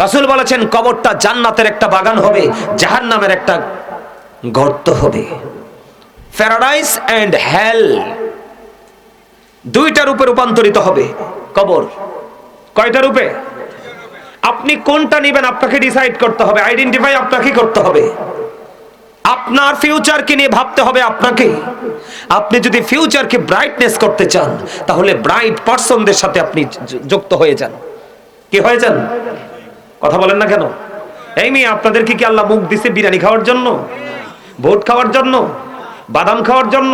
রাসূল বলেছেন কবরটা জান্নাতের একটা বাগান হবে, জাহান্নামের একটা গর্ত হবে। প্যারাডাইস এন্ড হেল দুইটা রূপে রূপান্তরিত হবে কবর। কয়টা রূপে? আপনি কোনটা নেবেন আপনাকে ডিসাইড করতে হবে, আইডেন্টিফাই আপনাকে করতে হবে। আপনার ফিউচারকে নিয়ে ভাবতে হবে আপনাকে। আপনি যদি ফিউচারকে ব্রাইটনেস করতে চান তাহলে ব্রাইট পারসনদের সাথে আপনি যুক্ত হয়ে যান। কি হয়ে যান? কথা বলেন না কেন? এই মেয়ে আপনাদেরকে কি আল্লাহ মুখ দিছে বিরিয়ানি খাওয়ার জন্য, ভোট খাওয়ার জন্য, বাদাম খাওয়ার জন্য?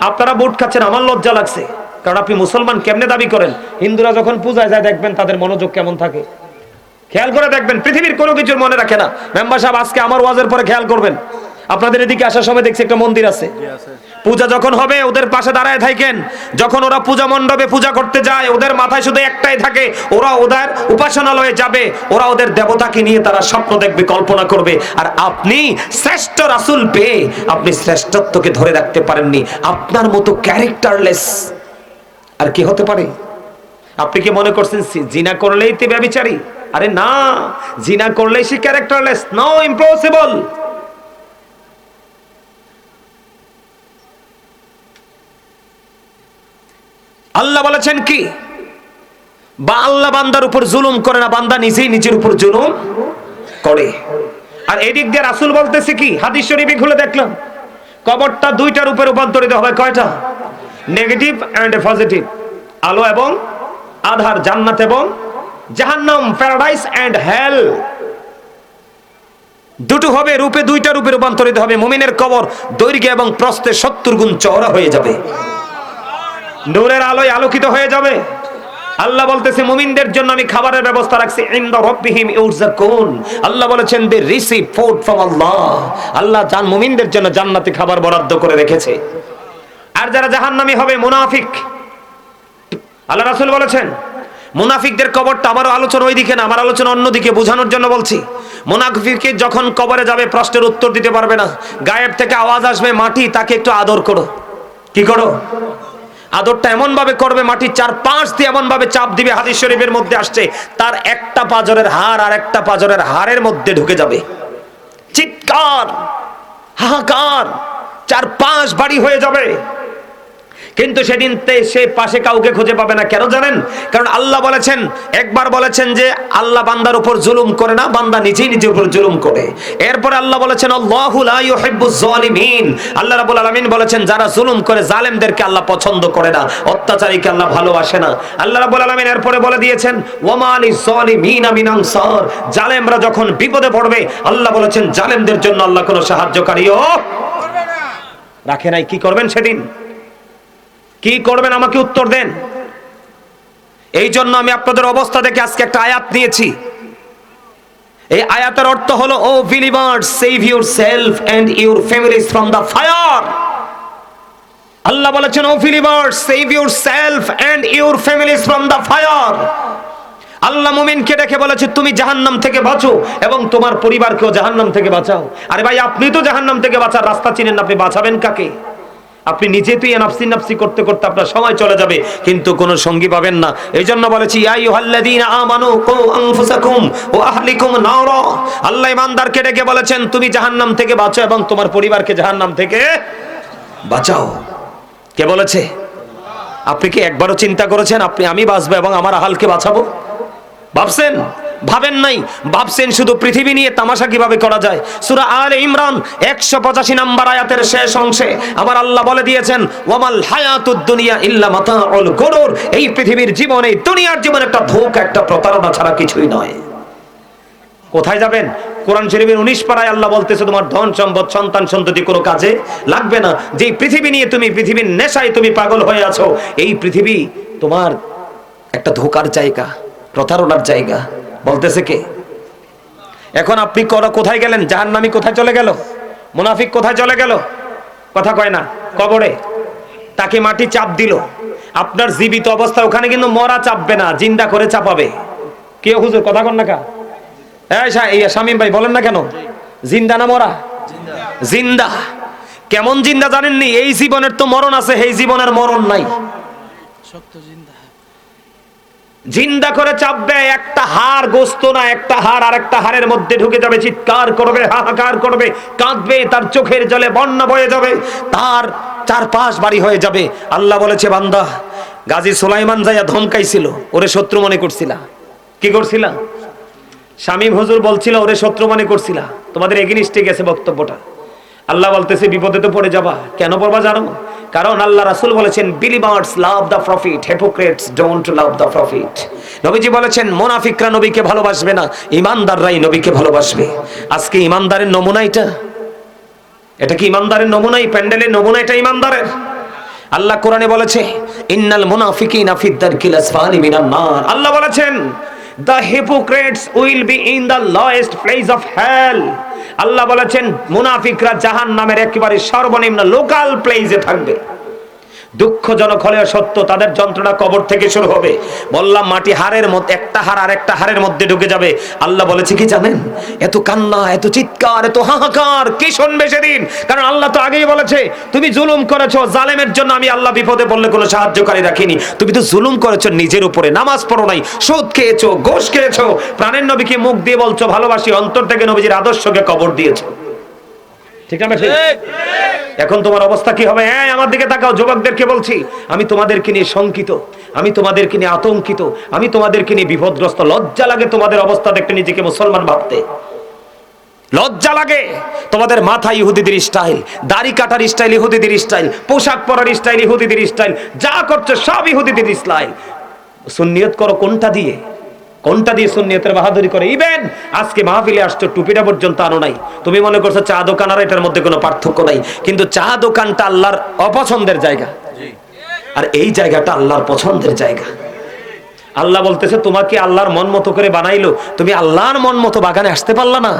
আপনারা ভোট খাচ্ছেন, আমার লজ্জা লাগছে। কারণ আপনি মুসলমান কেমনে দাবি করেন? হিন্দুরা যখন পূজায় যায় দেখবেন তাদের মনোযোগ কেমন থাকে, খেয়াল করে দেখবেন। পৃথিবীর কোনো কিছুর মনে রাখে না। মেম্বার সাহেব আজকে আমার ওয়াজের পরে খেয়াল করবেন, আপনাদের এদিকে আসার সময় দেখছি একটা মন্দির আছে। পূজা যখন হবে ওদের পাশে দাঁড়ায় থাকেন। যখন ওরা পূজা মণ্ডপে পূজা করতে যায় ওদের মাথায় শুধু একটাই থাকে, ওরা ওদের উপাসনালয়ে যাবে, ওরা ওদের দেবতাকে নিয়ে তারা স্বপ্ন দেখবে, কল্পনা করবে। আর আপনি শ্রেষ্ঠ রাসূল পেয়ে আপনি শ্রেষ্ঠত্বকে ধরে রাখতে পারেননি। আপনার মতো ক্যারেক্টারলেস আর কি হতে পারে? আপনি কি মনে করছেন জিনা করলেই তো ব্যভিচারী? আরে না, জিনা করলেই সে ক্যারেক্টারলেস? No, impossible. আল্লাহ বলেছেন কি? বা আল্লাহ বান্দার উপর জুলুম করে না, বান্দা নিজেই নিজের উপর জুলুম করে। আর এদিক দিয়ে রাসূল বলতেছে কি, হাদিস শরীফে খুলে দেখলাম কবরটা দুইটা রূপে রূপান্তরিত হবে। কয়টা? নেগেটিভ এন্ড পজিটিভ, আলো এবং আধার, জান্নাত এবং জাহান্নাম, প্যারাডাইস এন্ড হেল। দুটো হবে, রূপে দুইটা রূপে রূপান্তরিত হবে। মুমিনের কবর দৈর্ঘ্য এবং প্রস্থে 70 গুণ চওড়া হয়ে যাবে, নূরের আলোয় আলোকিত হয়ে যাবে। আল্লাহ বলতেছে মুমিনদের জন্য আমি খাবারের ব্যবস্থা রাখছি, ইনদা রাব্বিহিম ইউরযাকুন। আল্লাহ বলেছেন দে রিসিভ ফুড ফ্রম আল্লাহ। আল্লাহ জান মুমিনদের জন্য জান্নাতে খাবার বরাদ্দ করে রেখেছে। আর যারা জাহান্নামী হবে মুনাফিক, আল্লাহ রাসূল বলেছেন মুনাফিকদের কবরটা, আমার আলোচনা ওইদিকে না, আমার আলোচনা অন্যদিকে, বোঝানোর জন্য বলছি। মুনাফিককে যখন কবরে যাবে প্রশ্নের উত্তর দিতে পারবে না, গায়েব থেকে আওয়াজ আসবে, মাটি তাকে একটু আদর করো। কি করো? আদরটা এমন ভাবে করবে, মাটির 4-5 দিয়ে এমন ভাবে চাপ দিবে, হাদিস শরীফের মধ্যে আসছে তার একটা পাজরের হাড় আর একটা পাজরের হাড়ের মধ্যে ঢুকে যাবে। চিৎকার, হাহাকার, 4-5 বাড়ি হয়ে যাবে। কিন্তু সেদিন সে পাশে কাউকে খুঁজে পাবে না। কেন জানেন? কারণ আল্লাহ বলেছেন, একবার বলেছেন যে আল্লাহ বান্দার উপর জুলুম করে না, বান্দা নিজেই নিজের উপর জুলুম করে। এরপর আল্লাহ বলেছেন আল্লাহু লা ইউহিব্বুজ জালিমিন। আল্লাহ রাব্বুল আলামিন বলেছেন যারা জুলুম করে, জালেমদেরকে আল্লাহ পছন্দ করে না, অত্যাচারীকে আল্লাহ ভালোবাসে না। আল্লাহ রাব্বুল আলামিন এরপরে বলে দিয়েছেন ওয়ামা লিজ জালিমিনা মিন আনসার। জালেমরা যখন বিপদে পড়বে আল্লাহ বলেছেন জালেমদের জন্য আল্লাহ কোনো সাহায্যকারীও রাখে নাই। কি করবেন সেদিন? কি করবেন? আমাকে উত্তর দেন। এই জন্য আমি আপনাদের অবস্থা দেখে আজকে একটা আয়াত নিয়েছি। এই আয়াতের অর্থ হলো, O believers save yourself and your families from the fire. Allah বলেছেন O believers save yourself and your families from the fire. Allah মুমিনকে ডেকে বলেছে তুমি জাহান্নাম থেকে বাঁচো এবং তোমার পরিবারকেও জাহান্নাম থেকে বাঁচাও। আরে ভাই, আপনি তো জাহান্নাম থেকে বাঁচার রাস্তা চিনেন না, আপনি বাঁচাবেন কাকে? আপনি নিজে তুই নাফসি নাফসি করতে করতে আপনার সময় চলে যাবে, কিন্তু কোনো সঙ্গী পাবেন না। এই জন্য বলেছি ইয়া আইয়ুহাল্লাযীনা আমানু কু আনফুসাকুম ওয়া আহলিকুম নারা। আল্লাহ ইমানদারকে ডেকে বলেছেন তুমি জাহান্নাম থেকে বাঁচো এবং তোমার পরিবারকে জাহান্নাম থেকে বাঁচাও। কে বলেছে? আপনি কি একবারও চিন্তা করেছেন আমি বাঁচবো এবং আমার আহালকে বাঁচাবো? ভাবছেন? ভাবেন নাই। ভাবছেন শুধু পৃথিবী নিয়ে তামাশা কিভাবে করা যায়। সূরা আলে ইমরান 185 নম্বর আয়াতের শেষ অংশে আমার আল্লাহ বলে দিয়েছেন ওয়ামাল হায়াতুদ দুনিয়া ইল্লা মাতাউল গুরুর। এই পৃথিবীর জীবন, এই দুনিয়ার জীবন একটা ধোঁকা, একটা প্রতারণা ছাড়া কিছুই নয়। কোথায় যাবেন? কোরআন শরীফের 19 পারায় আল্লাহ বলতেছে তোমার ধন সম্পদ সন্তান সন্ততি কোনো কাজে লাগবে না। যেই পৃথিবী নিয়ে তুমি পৃথিবীর নেশায় তুমি পাগল হয়ে আছো, এই পৃথিবী তোমার একটা ধোঁকার জায়গা, প্রতারণার জায়গা। বলতেছে কে? এখন আপনি কোথায় গেলেন? জাহান্নামী কোথায় চলে গেল? মুনাফিক কোথায় চলে গেল? কথা কয় না। কবরে তাকে মাটি চাপ দিল। আপনার জীবিত অবস্থা ওখানে কিন্তু মরা চাপবে না, জিন্দা করে চাপাবে। কে হুজুর কথা কন না কা? এই শামীম ভাই বলেন না কেন? জিন্দা না মরা? জিন্দা। কেমন জিন্দা জানেননি? এই জীবনের তো মরণ আছে, এই জীবনের মরণ নাই। জিন্দা করে চাপবে, একটা হাড় গোস্ত না, একটা হাড় আর একটা হাড়ের মধ্যে ঢুকে যাবে, চিৎকার করবে, হাহাকার করবে, কাঁদবে, তার চোখের জলে বন্যা বয়ে যাবে, তার চারপাশ বাড়ি হয়ে যাবে। আল্লাহ বলেছে বান্দা, গাজী সুলাইমান যাইয়া ধমকাইছিল, ওরে শত্রু মনে করছিলা। কি করছিলা? শামীম হুজুর বলছিল ওরে শত্রু মনে করছিলা, তোমাদের এগেইনস্টে গেছে বক্তব্যটা। আল্লাহ বলতেছে বিপদে তো পড়ে যাবা। কেন পড়বা জানো? কারণ আল্লাহ রাসূল বলেছেন believers love the profit, hypocrites don't love the profit. নবীজি বলেছেন মুনাফিকরা নবীকে ভালোবাসবে না, ঈমানদাররাই নবীকে ভালোবাসবে। আজকে ঈমানদারের নমুনা এটা কি ঈমানদারের নমুনাই? প্যান্ডেলের নমুনা এটা ঈমানদারের? আল্লাহ কোরআনে বলেছে ইন্নাল মুনাফিকিনা ফিদ দারকিল আসফালি মিনান নার। আল্লাহ বলেছেন the hypocrites will be in the lowest place of hell. আল্লাহ বলেছেন মুনাফিকরা জাহান্নামের একেবারে সর্বনিম্ন লোকাল প্লেসে থাকবে। দুঃখজনক হলেও সত্য, তাদের যন্ত্রণা কবর থেকে শুরু হবে। বললাম মাটি হাড়ের মধ্যে, একটা হাড় আর একটা হাড়ের মধ্যে ঢুকে যাবে। আল্লাহ বলেছে কি জানেন? এত কান্না, এত চিৎকার, এত হাহাকার কি শুনবে সেদিন? কারণ আল্লাহ তো আগেই বলেছে তুমি জুলুম করেছো, জালেমের জন্য আমি আল্লাহ বিপদে পড়লে কোনো সাহায্যকারী রাখিনি। তুমি তো জুলুম করেছো নিজের উপরে, নামাজ পড়ো নাই, সুদ খেয়েছো, ঘুষ খেয়েছো, প্রাণের নবীকে মুখ দিয়ে বলছো ভালোবাসি, অন্তর থেকে নবীজির আদর্শকে কবর দিয়েছো। ঠিক না? এখন তোমার অবস্থা কি হবে? হ্যাঁ, আমার দিকে তাকাও, যুবকদেরকে বলছি, আমি তোমাদেরকে নিয়ে শঙ্কিত, আমি তোমাদেরকে নিয়ে আতঙ্কিত, আমি তোমাদেরকে নিয়ে বিপদগ্রস্ত। লজ্জা লাগে তোমাদের অবস্থা দেখতে, নিজেকে মুসলমান ভাবতে লজ্জা লাগে। তোমাদের মাথা ইহুদিদের স্টাইল, দাড়ি কাটার স্টাইল ইহুদিদের স্টাইল, পোশাক পরার স্টাইল ইহুদিদের স্টাইল, যা করছো সব ইহুদিদের স্টাইল। সুন্নিয়ত করো কোনটা দিয়ে? কোনটা দিয়ে সুন্নিয়তের বাহাদুরি করে? ইভেন আজকে মাহফিলে আসছো, টুপিটা পর্যন্ত আনো নাই। তুমি মনে করছো চা দোকান আর এটার মধ্যে কোনো পার্থক্য নাই, কিন্তু চা দোকানটা আল্লাহর অপছন্দের জায়গা, আর এই জায়গাটা আল্লাহর পছন্দের জায়গা। আল্লাহ বলতেছে তোমাকে আল্লাহর মন মতো করে বানাইলো, তুমি আল্লাহর মন মতো বাগানে আসতে পারলা না।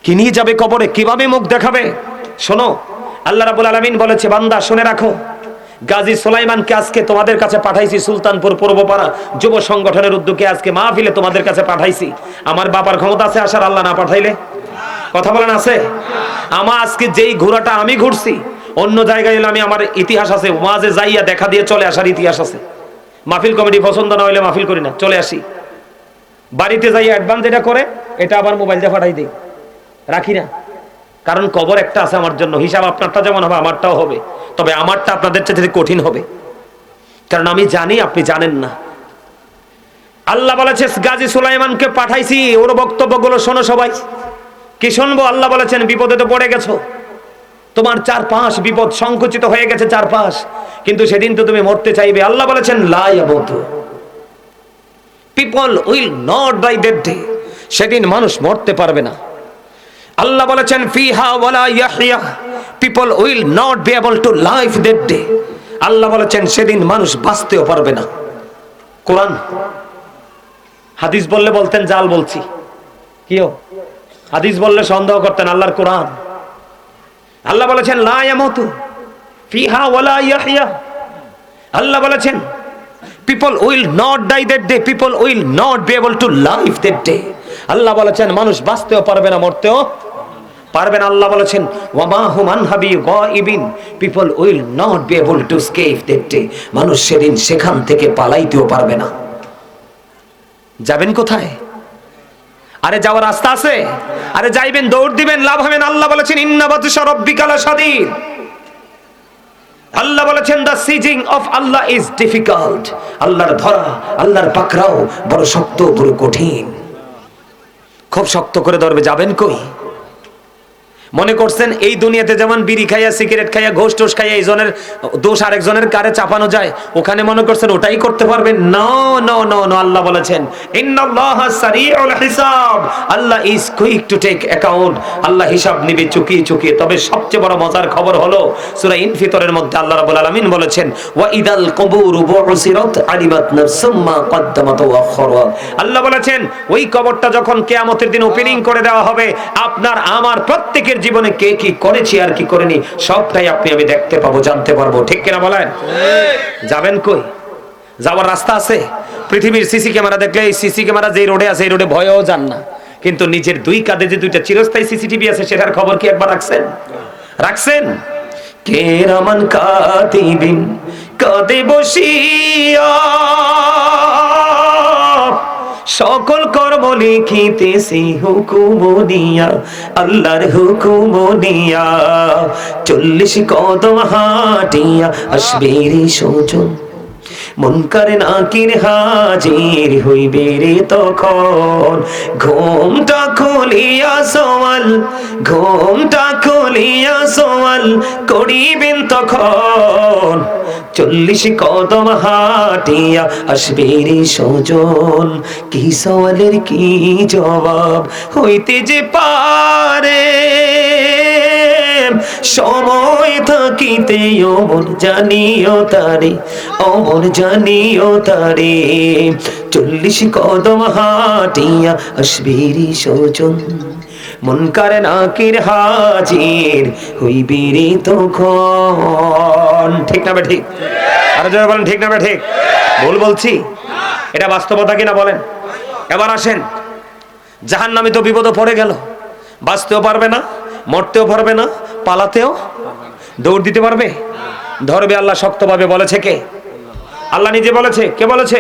কি নিয়ে যাবে কবরে? কিভাবে মুখ দেখাবে? শোনো, আল্লাহ রাব্বুল আলামিন বলেছে বান্দা শুনে রাখো, গাজী সুলাইমানকে আজকে তোমাদের কাছে পাঠাইছি, সুলতানপুর পূর্বপাড়া যুব সংগঠনের উদ্যোগে আজকে মাহফিলে তোমাদের কাছে পাঠাইছি। আমার বাবার ক্ষমতা আছে আসার? আল্লাহ না পাঠাইলে? কথা বলেন আছে? আমার আজকে যেই ঘোরাটা আমি ঘুরছি, অন্য জায়গায় এলে আমি আমার ইতিহাস আছে, ওয়াজে যাইয়া দেখা দিয়ে চলে আসার ইতিহাস আছে। মাহফিল কমিটি পছন্দ না হইলে মাহফিল করি না, চলে আসি। বাড়িতে যাইয়া অ্যাডভান্স যেটা করে এটা আবার মোবাইল দিয়ে পাঠাই দিই, রাখি না। কারণ কবর একটা আছে আমার জন্য, হিসাব আপনারটা যেমন হবে আমারটাও হবে, তবে আমারটা আপনাদের চেয়ে কঠিন হবে, কারণ আমি জানি আপনি জানেন না। আল্লাহ বলেছে গাজী সুলাইমানকে পাঠাইছি, ওর বক্তব্যগুলো শোনো সবাই। কি শুনবো? আল্লাহ বলেছেন বিপদে তো পড়ে গেছো, তোমার চারপাশ বিপদ সংকুচিত হয়ে গেছে চারপাশ, কিন্তু সেদিন তো তুমি মরতে চাইবে। আল্লাহ বলেছেন লা ইয়ামুতু, people will not die that day, সেদিন মানুষ মরতে পারবে না। আল্লাহ বলেছেন ফিহা ওয়ালা ইয়াহইয়া, people will not be able to live that day. Allah বলেছেন সেদিন মানুষ বাঁচতেও পারবে না। কোরআন, হাদিস বললে বলতেন জাল বলছি, কিও হাদিস বললে সন্দেহ করতেন, আল্লাহর কোরআন। আল্লাহ বলেছেন লা ইয়ামুতু ফিহা ওয়ালা ইয়াহইয়া। আল্লাহ বলেছেন people will not die that day, people will not be able to live that day. Allah বলেছেন মানুষ বাঁচতেও পারবে না, মরতেও পারবে না। আল্লাহ বলেছেন ওয়ামা হুম আনহাবি গায়িবিন, people will not be able to escape that day. মানুষ সেদিন সেখান থেকে পালাইতেও পারবে না। যাবেন কোথায়? আরে যাওয়ার রাস্তা আছে? আরে যাইবেন, দৌড় দিবেন, লাভ হবে না। আল্লাহ বলেছেন ইন্না বাতশা রাব্বিকা লাশাদীদ। আল্লাহ বলেছেন the sieging of Allah is difficult, আল্লাহর ধরা, আল্লাহর পাকড়াও বড় শক্ত, বড় কঠিন, খুব শক্ত করে ধরবে। যাবেন কই? মনে করছেন এই দুনিয়াতে যেমন বিড়ি খাইয়া, সিগারেট খাইয়া, ঘোষ টোষ খাইয়া এইজনের দোষ আরেকজনের কারে চাপানো যায়, ওখানে মনে করছেন ওটাই করতে পারবেন? No no no no. Allah বলেছেন ইন্নাল্লাহা সারিউল হিসাব, Allah is quick to take account, Allah হিসাব নিবে চুকিয়ে চুকিয়ে। তবে সবচেয়ে বড় মজার খবর হলো সূরা ইনফিতরের মধ্যে আল্লাহ রাব্বুল আলামিন বলেছেন ওয়া ইদাল কুবুরু বুসিরাত আলিমাত নাফসুম মা কদ্দামাত ওয়া আখখারাত। আল্লাহ বলেছেন ওই কবরটা যখন কিয়ামতের দিন ওপেনিং করে দেওয়া হবে, আপনার আমার প্রত্যেকের জীবনে কে কি করেছি আর কি করেনি সবটাই আপনি আমি দেখতে পাবো, জানতে পারবো। ঠিক কিনা বলেন? যাবেন কই? যাওয়ার রাস্তা আছে? পৃথিবীর সিসি ক্যামেরা দেখলে, এই সিসি ক্যামেরা যে রোডে আছে এই রোডে ভয়েও যান না, কিন্তু নিজের দুই কাঁধে যে দুইটা চিরস্থায়ী সিসিটিভি আছে সেটার খবর কি একবার রাখছেন? রাখছেন? কিরামান কাতিবিন কাঁদে বসিয়া সকল কর্ম লিখিতেছি হুকুম দিয়া, আল্লাহর হুকুম দিয়া। 40 কদম হাঁটিয়া আসবে রে সুজন, মুনকার নাকির হাজির হইবে রে তখন। ঘুমটা খুলিয়া সওয়াল, ঘুমটা খুলিয়া সওয়াল করিবেন তখন। 40 কদম হাঁটিয়া আসবে রে সুজন, কি সওয়ালের কি জবাব হইতে যে পারে। সময় থাকিতে অমর জানিও তারে, অমর জানিও তারে। 40 কদম হাঁটিয়া আসবে রে সুজন, মুনকার নাকির হাজির হইবে রে তখন। ঠিক না ঠিক? আরো জোরে বলেন ঠিক না ঠিক? ভুল বলছি? এটা বাস্তবতা কিনা বলেন। এবার আসেন, জাহান্নামী তো বিপদে পড়ে গেল, বাঁচতেও পারবে না, মরতেও পারবে না, পালাতেও দৌড় দিতে পারবে? ধরবে আল্লাহ শক্তভাবে। বলেছে কে? আল্লাহ নিজে বলেছে। কে বলেছে?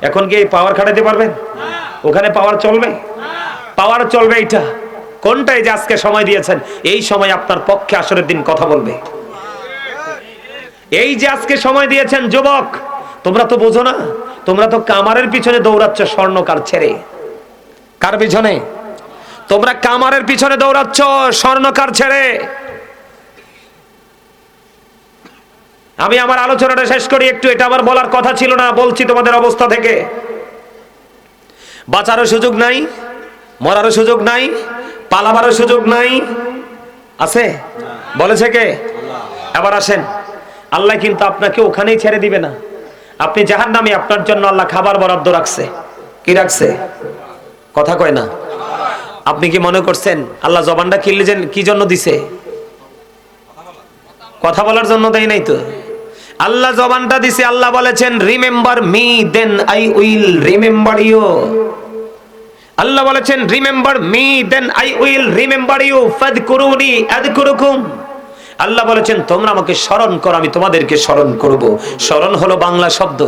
এখন কি পাওয়ার খাটাতে পারবেন? ওখানে পাওয়ার চলবে? পাওয়ার চলবে এইটা কোনটাই যে আজকে সময় দিয়েছেন, এই সময় আপনার পক্ষে আসরের দিন কথা বলবে। এই যে আজকে সময় দিয়েছেন যুবক, তোমরা তো বোঝো না, তোমরা তো কামারের পিছনে দৌড়াচ্ছ স্বর্ণকার ছেড়ে। কার পিছনে? তোমরা কামারের পিছনে দৌড়াচ্ছ স্বর্ণকার ছেড়ে। আমি আমার আলোচনাটা শেষ করি একটু, এটা আমার বলার কথা ছিল না, বলছি তোমাদের অবস্থা থেকে। বাঁচারও সুযোগ নাই, মরারও সুযোগ নাই, পালাবারও সুযোগ নাই, আছে? বলেছে কে? এবার আসেন, আল্লাহ কিন্তু আপনাকে ওখানেই ছেড়ে দিবে না। আপনি জাহান্নামে, আপনার জন্য আল্লাহ খাবার বরাদ্দ রাখছে। কি রাখছে? কথা কয় না। আপনি কি মনে করছেন আল্লাহ জবানটা কি জন্য দিছে? কথা বলার জন্য দেয় নাই তো। আল্লাহ জবানটা দিছে, আল্লাহ বলেছেন remember me then I will remember you. Allah বলেছেন remember me then I will remember you, ফাযকুরুনি আযকুরুকুম। আল্লাহ বলেছেন তোমরা আমাকে স্মরণ করো, আমি তোমাদেরকে স্মরণ করব। স্মরণ হলো বাংলা শব্দ,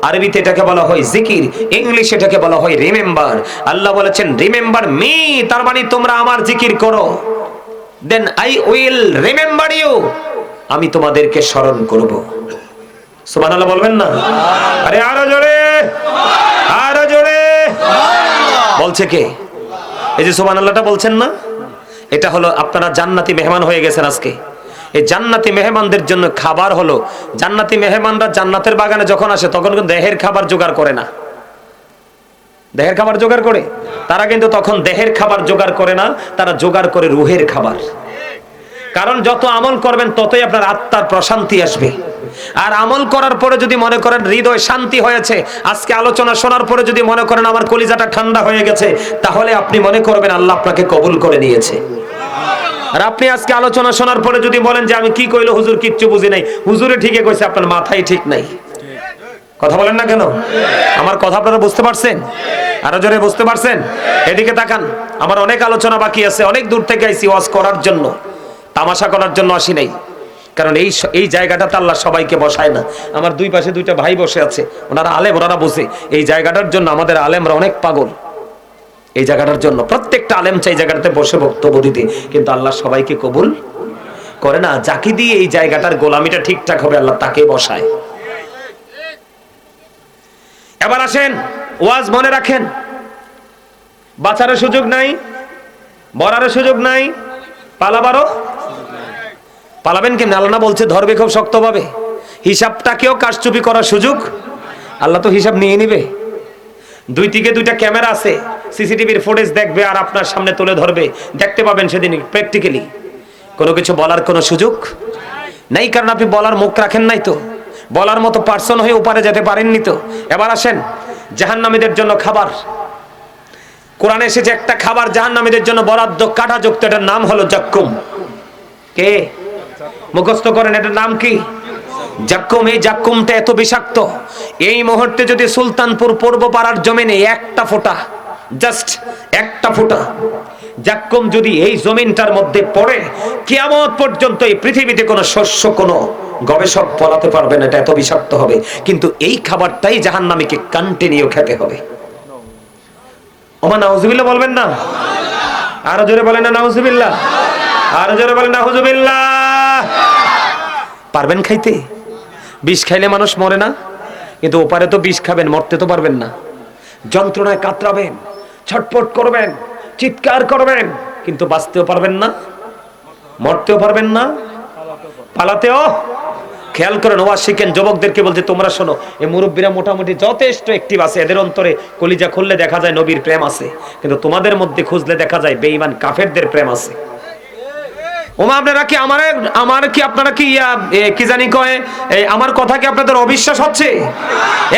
আরবিতে এটাকে বলা হয় জিকির, ইংলিশে এটাকে বলা হয় রিমেম্বার। আল্লাহ বলেছেন রিমেম্বার মি, তার মানে তোমরা আমার জিকির করো। Then I will remember you, আমি তোমাদেরকে স্মরণ করব। সুবহানাল্লাহ বলবেন না? আরে আরো জোরে, আরো জোরে। বলছে কে? এই যে সুবহানাল্লাহটা বলছেন না, এটা হলো আপনারা জান্নাতি মেহমান হয়ে গেছেন আজকে। এই জান্নাতি মেহমানদের জন্য খাবার হলো, জান্নাতি মেহমানরা জান্নাতের বাগানে যখন আসে তখন কিন্তু দেহের খাবার জোগাড় করে না। দেহের খাবার জোগাড় করে? তারা কিন্তু তখন দেহের খাবার জোগাড় করে না, তারা জোগাড় করে রুহের খাবার। কারণ যত আমল করবেন ততই আপনার আত্মার প্রশান্তি আসবে। আর আমল করার পরে যদি মনে করেন হৃদয় শান্তি হয়েছে, আজকে আলোচনা শোনার পরে যদি মনে করেন আমার কলিজাটা ঠান্ডা হয়ে গেছে, তাহলে আপনি মনে করবেন আল্লাহ আপনাকে কবুল করে নিয়েছে। আর আপনি আজকে আলোচনা শোনার পরে যদি বলেন যে আমি কি কইলো হুজুর কিচ্ছু বুঝি নাই, হুজুরে ঠিকই কইছে, আপনার মাথায় ঠিক নাই। কথা বলেন না কেন? আমার কথা আপনারা বুঝতে পারছেন? আরো জোরে বুঝতে পারছেন? এদিকে তাকান, আমার অনেক আলোচনা বাকি আছে, অনেক দূর থেকে আইছি ওয়াজ করার জন্য, তামাশা করার জন্য আসি নাই। কারণ এই জায়গাটাতে আল্লাহ সবাইকে বসায় না। আমার দুই পাশে দুইটা ভাই বসে আছে, ওনারা আলেম, ওনারা বসে। এই জায়গাটার জন্য আমাদের আলেমরা অনেক পাগল। এই জায়গাটার জন্য প্রত্যেকটা আলেম চাই জায়গাটাতে বসে বক্তব্য দিতে, কিন্তু আল্লাহ সবাইকে কবুল করে না। যাকে দিয়ে এই জায়গাটার গোলামিটা ঠিকঠাক হবে আল্লাহ তাকে বসায়। এবার আসেন, ওয়াজ মনে রাখেন, বাঁচারও সুযোগ নাই, মরারও সুযোগ নাই, পালাবারও। পালাবেন কেমন? আল্লাহ বলছে ধরবে খুব শক্তভাবে। হিসাবটাকেও কারচুপি করার সুযোগ আল্লাহ তো হিসাব নিয়ে নিবে। দুই দিকে দুইটা ক্যামেরা আছে, সিসিটিভির ফুটেজ দেখবে আর আপনার সামনে তুলে ধরবে, দেখতে পাবেন সেদিন প্র্যাকটিক্যালি। কোনো কিছু বলার কোনো সুযোগ নাই, কারণ আপনি বলার মুখ রাখেন নাই তো, বলার মতো পার্সন হয়ে উপরে যেতে পারেননি তো। এবার আসেন, জাহান্নামীদের জন্য খাবার। কোরআনে এসেছে একটা খাবার জাহান্নামীদের জন্য বরাদ্দ, কাঁটাযুক্ত, এটার নাম হলো জাক্কুম। কে মুখস্থ করেন এটার নাম কি? জাক্কুম। এই জাক্কুমটা এত বিষাক্ত, এই মুহূর্তে যদি সুলতানপুর পূর্ব পাড়ার জমিনে একটা ফোঁটা, জাস্ট একটা ফোঁটা জাক্কুম যদি এই জমিনটার মধ্যে পড়ে, কিয়ামত পর্যন্ত এই পৃথিবীতে কোনো শস্য, কোনো গবেষক বলাতে পারবেন এটা এত বিষাক্ত হবে, কিন্তু এই খাবারটাই জাহান্নামীকে কন্টিনিউ খেতে হবে। ওমা নাউজুবিল্লাহ বলবেন না? আরো জোরে বলেন না নাউজুবিল্লাহ, আরো জোরে বলেন নাউজুবিল্লাহ। পারবেন খাইতে? বিষ খাইলে মানুষ মরে না, কিন্তু ওপারে তো বিষ খাবেন, মরতে তো পারবেন না। যন্ত্রণায় কাতরাবেন, ছটফট করবেন, চিৎকার করবেন, কিন্তু বাঁচতেও পারবেন না, মরতেও পারবেন না, পালাতেও। খেয়াল করেন, ওয়াজ শিখেন, যুবকদেরকে বলছে তোমরা শোনো, এই মুরব্বীরা মোটামুটি যথেষ্ট অ্যাক্টিভ আছে, এদের অন্তরে কলিজা খুললে দেখা যায় নবীর প্রেম আছে, কিন্তু তোমাদের মধ্যে খুঁজলে দেখা যায় বেঈমান কাফেরদের প্রেম আছে। ওমা আপনারা কি আমার কি আপনারা কি কি জানি কয়, আমার কথা কি আপনাদের অবিশ্বাস হচ্ছে?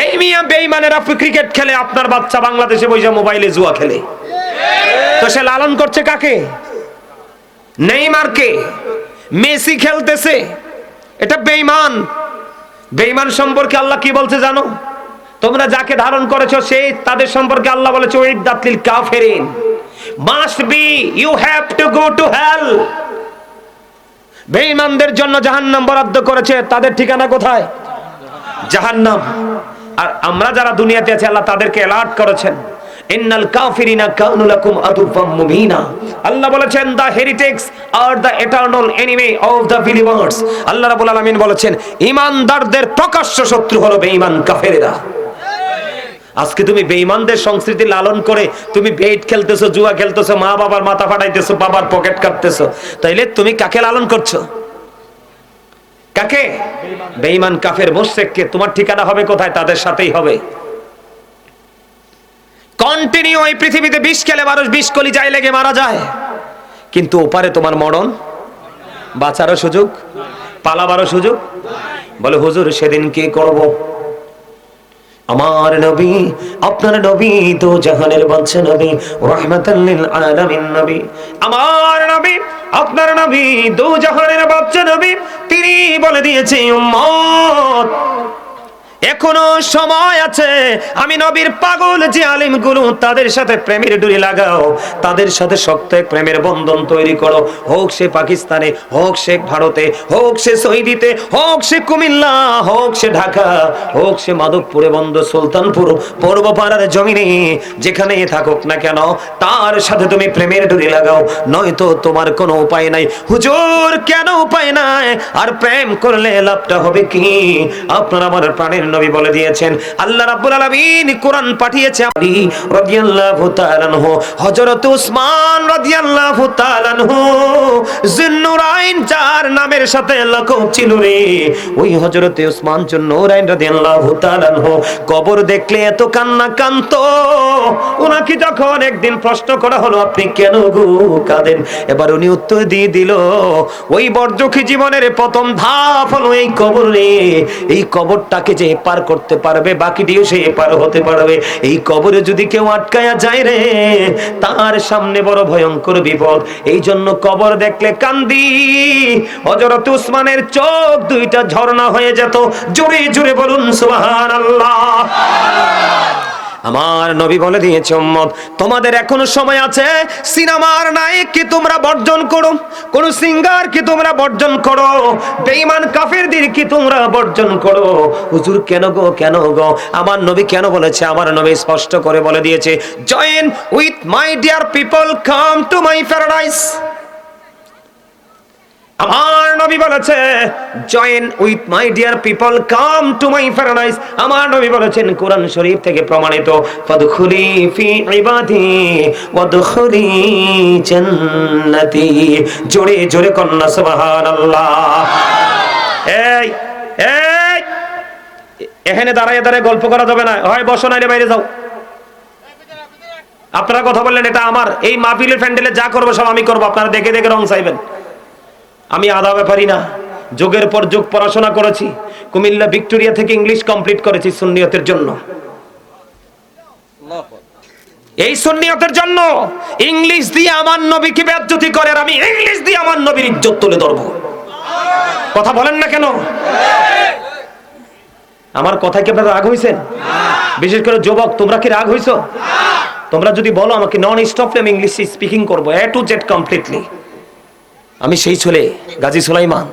এই মিয়া বেঈমানেরা ক্রিকেট খেলে, আপনার বাচ্চা বাংলাদেশে বসে মোবাইলে জুয়া খেলে, তো সে লালন করছে কাকে? নেইমারকে। মেসি খেলতেছে, এটা বেঈমান। বেঈমান সম্পর্কে আল্লাহ কি বলছে জানো? তোমরা যাকে ধারণ করেছো সেই তাদের সম্পর্কে আল্লাহ বলেছে উইদ্দাত লিল কাফিরিন, must be, you have to go to hell. বেঈমানদের জন্য জাহান্নাম বরাদ্দ করেছে, তাদের ঠিকানা কোথায়? জাহান্নাম। আর আমরা যারা দুনিয়াতে আছি আল্লাহ তাদেরকে অ্যালার্ট করেছেন, ইন্নাল কাফিরিনা কানু লাকুম আদুওয়াম মুবিনা। আল্লাহ বলেছেন the heretics are the eternal enemy of the believers. Allah রাব্বুল আলামিন বলেছেন ঈমানদারদের প্রকাশ্য শত্রু হলো বেঈমান কাফেরেরা। আজকে তুমি বেঈমানদের সংস্কৃতি লালন করে তুমি বেট খেলতেছো, জুয়া খেলতেছো, মা বাবার মাথা ফাটাইতেছো, বাবার পকেট কাটতেছো, তাইলে তুমি কাকে লালন করছো? কাকে? বেঈমান কাফের মুশরিককে। তোমার ঠিকানা হবে কোথায়? তাদের সাথেই হবে। কন্টিনিউ এই পৃথিবীতে বিষ খেলে মানুষ বিষ কলিজায় লেগে মারা যায়, কিন্তু ওপারে তোমার মরণ, বাঁচারও সুযোগ, পালাবারও সুযোগ। বলে হুজুর সেদিন কি করব? আমার নবী, আপনার নবী তো জাহানের বাদশা নবী, রাহমাতাল লিল আলামিন নবী। আমার নবী, আপনার নবী দু জাহানের বাদশা নবী, তিনি বলে দিয়েছে উম্মত এখনো সময় আছে, আমি নবীর পাগল যে আলিমগুলো তাদের সাথে প্রেমের ডুরি লাগাও, তাদের সাথে শক্ত এক প্রেমের বন্ধন তৈরি করো। হোক সে পাকিস্তানে, হোক সে ভারতে, হোক সে সৌদিতে, হোক সে কুমিল্লা, হোক সে ঢাকা, হোক সে মাধবপুরে বন্ধ সুলতানপুর পূর্বপাড়ার জমিনে, যেখানে থাকুক না কেন তার সাথে তুমি প্রেমের ডুরি লাগাও, নয়তো তোমার কোনো উপায় নাই। হুজুর কেন উপায় নাই? আর প্রেম করলে লাভটা হবে কি? আপনার আমার প্রাণের নবী বলে দিয়েছেন, আল্লাহ রাব্বুল আলামিন কোরআন পাঠিয়েছে। আলী রাদিয়াল্লাহু তাআলা আনহু, হযরত উসমান রাদিয়াল্লাহু তাআলা আনহু, যুন্নুরাইন যার নামের সাথে লকব ছিল রে, ওই হযরত উসমান যুন্নুরাইন রাদিয়াল্লাহু তাআলা আনহু কবর দেখলে এত কান্না কাঁদতো। ওনাকে যখন একদিন প্রশ্ন করা হলো আপনি কেন গো কাঁদেন, এবার উনি উত্তর দিয়ে দিল, ওই বর্জকি জীবনের প্রথম ধাপ হলো এই কবর রে, এই কবরটাকে যে পার করতে পারবে বাকিটিও সে পার হতে পারবে। এই কবরে যদি কেউ আটকায়া যায় রে, তার সামনে বড় ভয়ঙ্কর বিপদ। এই জন্য কবর দেখলে কান্দি। হযরত উসমানের চোখ দুইটা ঝর্ণা হয়ে যেত। জোরে জোরে বলুন সুবহানাল্লাহ। আমার নবী বলে দিয়েছে উম্মত তোমাদের এখনো সময় আছে, সিনেমার নায়ককে তোমরা বর্জন করো, কোন সিঙ্গারকে তোমরা বর্জন করো, বেঈমান কাফেরদেরকে তোমরা বর্জন করো। হুজুর কেন গো, কেন গো? আমার নবী কেন বলেছে? আমার নবী স্পষ্ট করে বলে দিয়েছে, join with my dear people, come to my paradise. আমার নবী বলেছে join with my dear people, come to my paradise. আমার নবী বলেছেন কোরআন শরীফ থেকে প্রমাণিত, ফাদখুলি ফি ইবাদি ওয়াদখুলি জান্নাতি। জোরে জোরে কন্না সুবহানাল্লাহ। এই এই এখানে দাঁড়ায় দাঁড়ায় গল্প করা যাবে না, হয় বসো নাইলে বাইরে যাও। আপনারা কথা বললেন এটা আমার, এই মাহফিলের প্যান্ডেলে যা করবো সব আমি করবো, আপনারা দেখে দেখে রং চাইবেন। আমি আধা ব্যাপারি না, যোগের পর যোগ পড়াশোনা করেছি, কুমিল্লা ভিক্টোরিয়া থেকে ইংলিশ কমপ্লিট করেছি সুন্নিয়তের জন্য। এই সুন্নিয়তের জন্য ইংলিশ দিয়ে আমার নবীকে বেইজ্জতি করে, আর আমি ইংলিশ দিয়ে আমার নবীর ইজ্জত তুলে ধরব। কথা বলেন না কেন? আমার কথায় কি আপনারা রাগ হইছেন? বিশেষ করে যুবক, তোমরা কি রাগ হইছো? তোমরা যদি বলো আমাকে নন স্টপ আমি ইংলিশ স্পিকিং করবো, এ টু জেড কমপ্লিটলি, আমি সেই ছেলে গাজী সুলাইমান,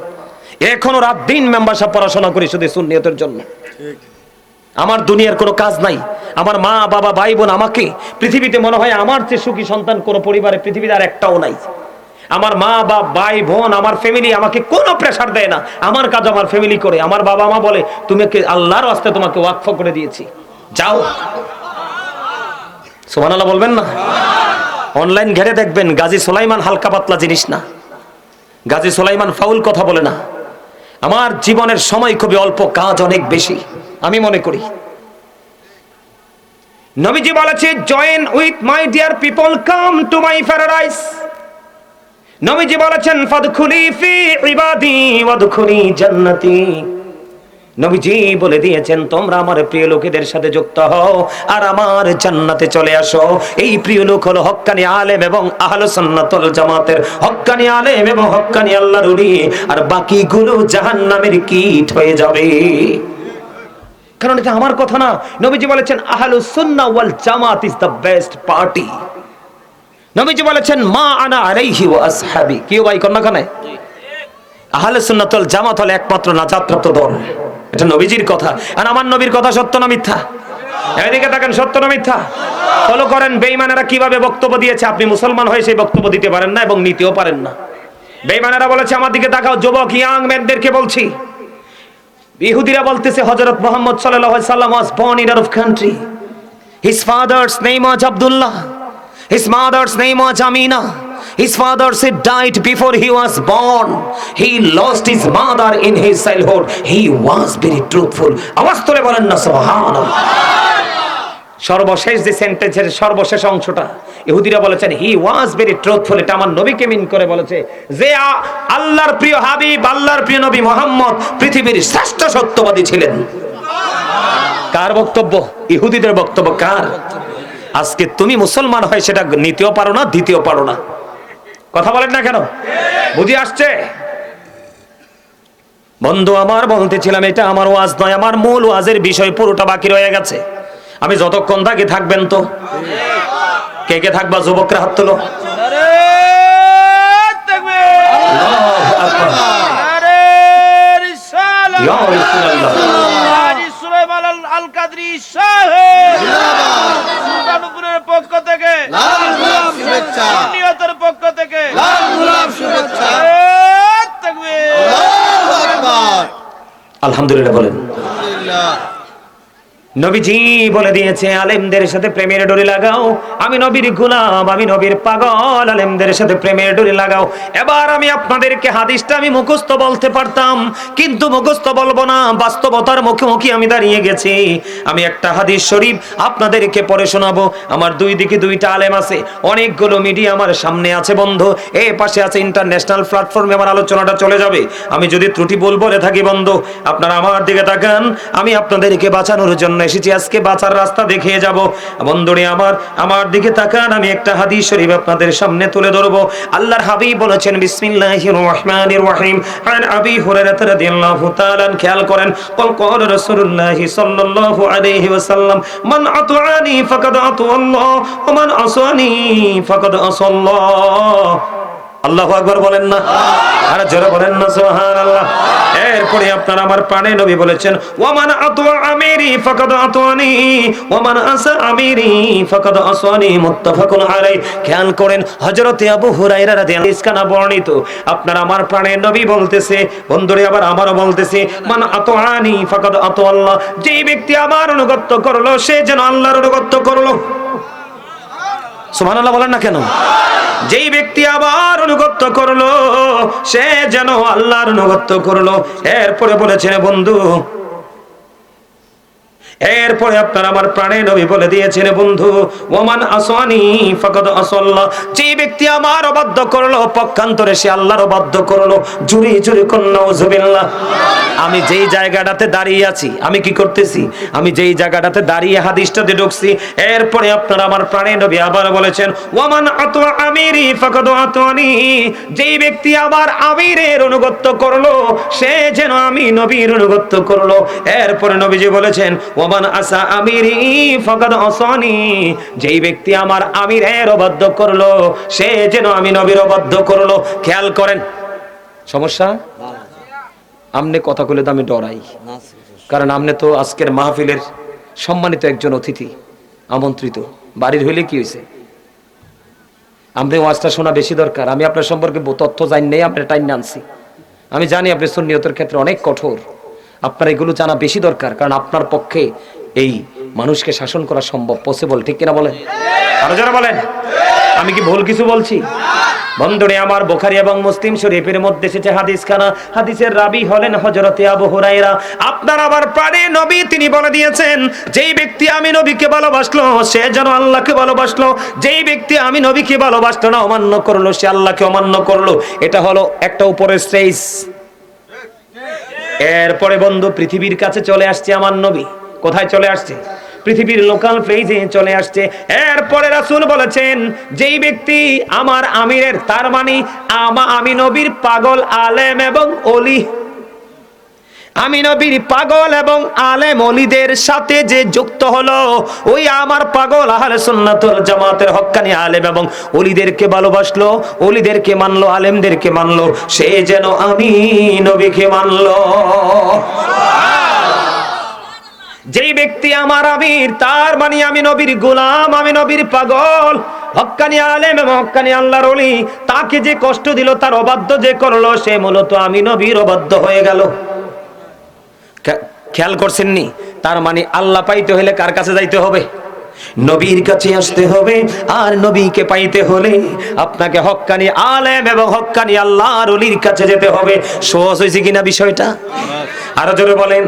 এখনো রাত দিন মেম্বারশিপ পড়াশোনা করি শুধু সুন্নিয়তের জন্য। আমার দুনিয়ার কোনো কাজ নাই। আমার মা বাবা ভাই বোন আমাকে পৃথিবীতে মনে হয় আমার চেয়ে সুখী সন্তান কোনো পরিবারে পৃথিবীতে আর একটাও নাই। আমার মা বা ভাই বোন আমার ফ্যামিলি আমাকে কোনো প্রেসার দেয় না, আমার কাজ আমার ফ্যামিলি করে। আমার বাবা মা বলে তোমাকে আল্লাহর রাস্তায় তোমাকে ওয়াকফ করে দিয়েছি, যাও। সুবহানাল্লাহ বলবেন না? অনলাইন ঘেরে দেখবেন গাজী সুলাইমান হালকা পাতলা জিনিস না, গাজী সুলাইমান ফাউল কথা বলে না। আমার জীবনের সময় খুবই অল্প, কাজ অনেক বেশি। আমি মনে করি নবীজি বলেছে join with my dear people, come to my paradise. নবীজি বলেছেন ফাদখুলি ফি ইবাদি ওয়াদখুলি জান্নাতি। নবীজি বলে দিয়েছেন তোমরা আমার প্রিয় লোকেদের সাথে যুক্ত হও আর আমার জান্নাতে চলে আসো। এই প্রিয় লোক হলো হক্কানি আলেম এবং আহলে সুন্নাত ওয়াল জামাতের হক্কানি আলেম এবং হক্কানি আল্লাহর ওলি, আর বাকিগুলো জাহান্নামের কীট হয়ে যাবে। কারণ এটা আমার কথা না, নবীজি বলেছেন আহলুস সুন্নাহ ওয়াল জামাত ইজ দ্য বেস্ট পার্টি। নবীজি বলেছেন মা আনা আলাইহি ওয়া আসহাবি। কি ভাই কোন না কানে আহলুস সুন্নাহ ওয়াল জামাত হলো একমাত্র নাজাতপ্রাপ্ত দল। এটা নবীজির কথা। আর আমার নবীর কথা সত্য না মিথ্যা? এদিকে দেখেন, সত্য না মিথ্যা? ফলো করেন বেঈমানেরা কিভাবে বক্তব্য দিয়েছে। আপনি মুসলমান হয়ে সেই বক্তব্য দিতে পারেন না এবং নিতেও পারেন না। বেঈমানেরা বলেছে, আমার দিকে তাকাও যুবক ইয়াং ম্যানদেরকে বলছি, ইহুদিরা বলতেছে হযরত মুহাম্মদ সাল্লাল্লাহু আলাইহি ওয়াসাল্লাম was born in a country. His father's name was Abdullah. His mother's name was Amina. His father said died before he was born. He lost his mother in his childhood. He was very truthful. আওয়াজ তুলে বলেন না সুবহানাল্লাহ। সর্বশেষ যে সেন্টেন্সের সর্বশেষ অংশটা ইহুদিরা বলেছেন হি ওয়াজ ভেরি ট্রুথফুল, এটা আমার নবীকে মিন করে বলেছে যে আল্লাহর প্রিয় হাবিব, আল্লাহর প্রিয় নবী মুহাম্মদ পৃথিবীর শ্রেষ্ঠ সত্যবাদী ছিলেন। কার বক্তব্য? ইহুদিদের বক্তব্য। কার? আজকে তুমি মুসলমান হয় সেটা নিতেও পারো না, দিতেও পারো না। কথা বলেন না কেন? বুঝি আসছে? বন্ধু আমার বলতেছিলাম এটা আমার ওয়াজ নয়, আমার মূল ওয়াজের বিষয় পুরোটা বাকি রয়ে গেছে। আমি যতক্ষণ থাকি থাকবেন তো? কে কে থাকবা? যুবকরা হাত তোলো। পক্ষ থেকে পক্ষ থেকে আলহামদুলিল্লাহ বলেন। নবীজি বলে দিয়েছে আলেমদের সাথে প্রেমের ডোরি লাগাও। আমি নবীর গোলাম, আমি নবীর পাগল, আলেমদের সাথে প্রেমের ডোরি লাগাও। এবার আমি আপনাদেরকে হাদিসটা আমি মুখস্থ বলতে পারতাম, কিন্তু মুখস্থ বলবো না, বাস্তবতার মুখোমুখি আমি দাঁড়িয়ে গেছি। আমি একটা হাদিস শরীফ আপনাদেরকে পড়ে শোনাবো। আমার দুই দিকে দুইটা আলেম আছে, অনেকগুলো মিডিয়া আমার সামনে আছে বন্ধু, এই পাশে আছে ইন্টারন্যাশনাল প্ল্যাটফর্মে আমার আলোচনাটা চলে যাবে। আমি যদি ত্রুটি বলে থাকি বন্ধু, আপনারা আমার দিকে তাকান। আমি আপনাদেরকে বাঁচানোর জন্য এসেছি, আজকে বাঁচার রাস্তা দেখিয়ে যাব। বন্ধুরে আমার দিকে তাকান, আমি একটা হাদিস শরীফ আপনাদের সামনে তুলে ধরবো। আল্লাহর হাবিব বলেছেন বিসমিল্লাহির রহমানির রহিম আন আবি হুরায়রা রাদিয়াল্লাহু তাআলা। খেয়াল করেন, قال রাসূলুল্লাহ সাল্লাল্লাহু আলাইহি ওয়াসাল্লাম মান আতাআনি ফাকাদ আতাআল্লাহ ওয়া মান আসানি ফাকাদ আসাল্লাহ। আল্লাহু আকবার বলেন না? আর জোরে বলেন না সুবহানাল্লাহ। এরপরে আপনারা আমার প্রাণে নবী বলেছেন ওয়ামান আতু আমিরি ফাকাদ আতুনি ওয়ামান আসা আমিরি ফাকাদ আসানি, মুত্তাফাকুন আলাইহি। খেয়াল করেন হযরতে আবু হুরায়রা রাদিয়াল্লাহু আনহু বর্ণিত, আপনারা আমার প্রাণে নবী বলতেছে, বন্ধুরে আবার আমারও বলতেছে মান আতুআনি ফাকাদ আতু আল্লাহ। যে ব্যক্তি আমার অনুগত করলো সে যেন আল্লাহর অনুগত করলো। সুবহানাল্লাহ বলেন না কেন? যেই ব্যক্তি আবার অনুগত করলো সে যেন আল্লাহর অনুগত করলো। এরপরে বলেছেন বন্ধু, এরপরে আপনারা আমার প্রাণে নবী বলে দিয়েছেন বন্ধু ওমান আসানি ফাকাদ আসাল্লাহ। যে ব্যক্তি আমার অবাধ্য করলো পক্ষান্তরে সে আল্লাহর অবাধ্য করলো। জুরি জুরি কোন নাউজুবিল্লাহ। আমি যেই জায়গাটাতে দাঁড়িয়ে আছি, আমি কি করতেছি? আমি যেই জায়গাটাতে দাঁড়িয়ে হাদিসটাতে ঢুকছি, এরপরে আপনারা আমার প্রাণে নবী আবার বলেছেন ওয়ামান আতু আমিরি ফাকাদ আতুনি। যেই ব্যক্তি আমার আমিরের অনুগত করলো সে যেন আমি নবীর অনুগত করলো। এরপরে নবীজি বলেছেন ওয়ামান আসা আমিরি ফাকাদ আসানি। যেই ব্যক্তি আমার আমিরের অবাধ্য করলো সে যেন আমি নবীর অবাধ্য করলো। খেয়াল করেন, সমস্যা আমনে কথা কইলে তো আমি ডরাই, কারণ আমনে তো আজকের মাহফিলের সম্মানিত একজন অতিথি, আমন্ত্রিত। বাড়ির হইলে কি হয়েছে, আপনি ওয়াজটা শোনা বেশি দরকার। আমি আপনার সম্পর্কে তথ্য জানি নেই, আপনার টাইম আনছি। আমি জানি আপনি সুন্নিয়তের ক্ষেত্রে অনেক কঠোর, আপনার এগুলো জানা বেশি দরকার, কারণ আপনার পক্ষে এই মানুষকে শাসন করা সম্ভব, পসিবল, ঠিক কিনা বলেন? আরো যারা বলেন, আমি কি ভুল কিছু বলছি? বন্ধুরে আমার, বুখারী এবং মুসলিম শরীফের মধ্যে এসেছে হাদিসখানা, হাদিসের রাবী হলেন হযরতে আবু হুরায়রা। আপনার আমার প্রাণের নবী তিনি বলে দিয়েছেন, যেই ব্যক্তি আমি নবীকে ভালোবাসলো সে যেন আল্লাহকে ভালোবাসলো, যেই ব্যক্তি আমি নবীকে ভালোবাসলো না, অমান্য করলো, সে আল্লাহকে অমান্য করলো। এটা হলো একটা উপরের স্টেজ। এরপরে বন্ধু পৃথিবীর কাছে চলে আসছে আমার নবী। কোথায় চলে আসছে? পৃথিবীর লোকাল ফেজে চলে আসছে। এরপরে রাসূল বলেছেন, যেই ব্যক্তি আমার আমিরের, তার মানে আমি নবীর পাগল আলেম এবং ওলি, আমি নবীর পাগল এবং আলেম ওলিদের সাথে যে যুক্ত হলো, ওই আমার পাগল আহলে সুন্নাত ওয়াল জামাতের হক্কানি আলেম এবং ওলিদেরকে ভালোবাসলো, ওলিদেরকে মানলো, আলেমদেরকে মানলো, সে যেন আমি নবীকে মানলো। যেই ব্যক্তি আমার আমির, তার মানে আমি নবীর গোলাম, আমি নবীর পাগল, হক্কানি আলেম এবং হক্কানি আল্লাহর ওলি, তাকে যে কষ্ট দিল, তার অবাধ্য যে করলো, সে মূলত আমি নবীর অবাধ্য হয়ে গেল। খেয়াল করছেননি? তার মানে আল্লাহ পাইতে হলে কার কাছে যাইতে হবে? নবীর কাছে আসতে হবে। আর নবীকে পাইতে হলে আপনাকে হক্কানি আলেম এবং হক্কানি আল্লাহর ওলির কাছে যেতে হবে। সহজ হয়েছে কিনা বিষয়টা? আরো জোরে বলেন।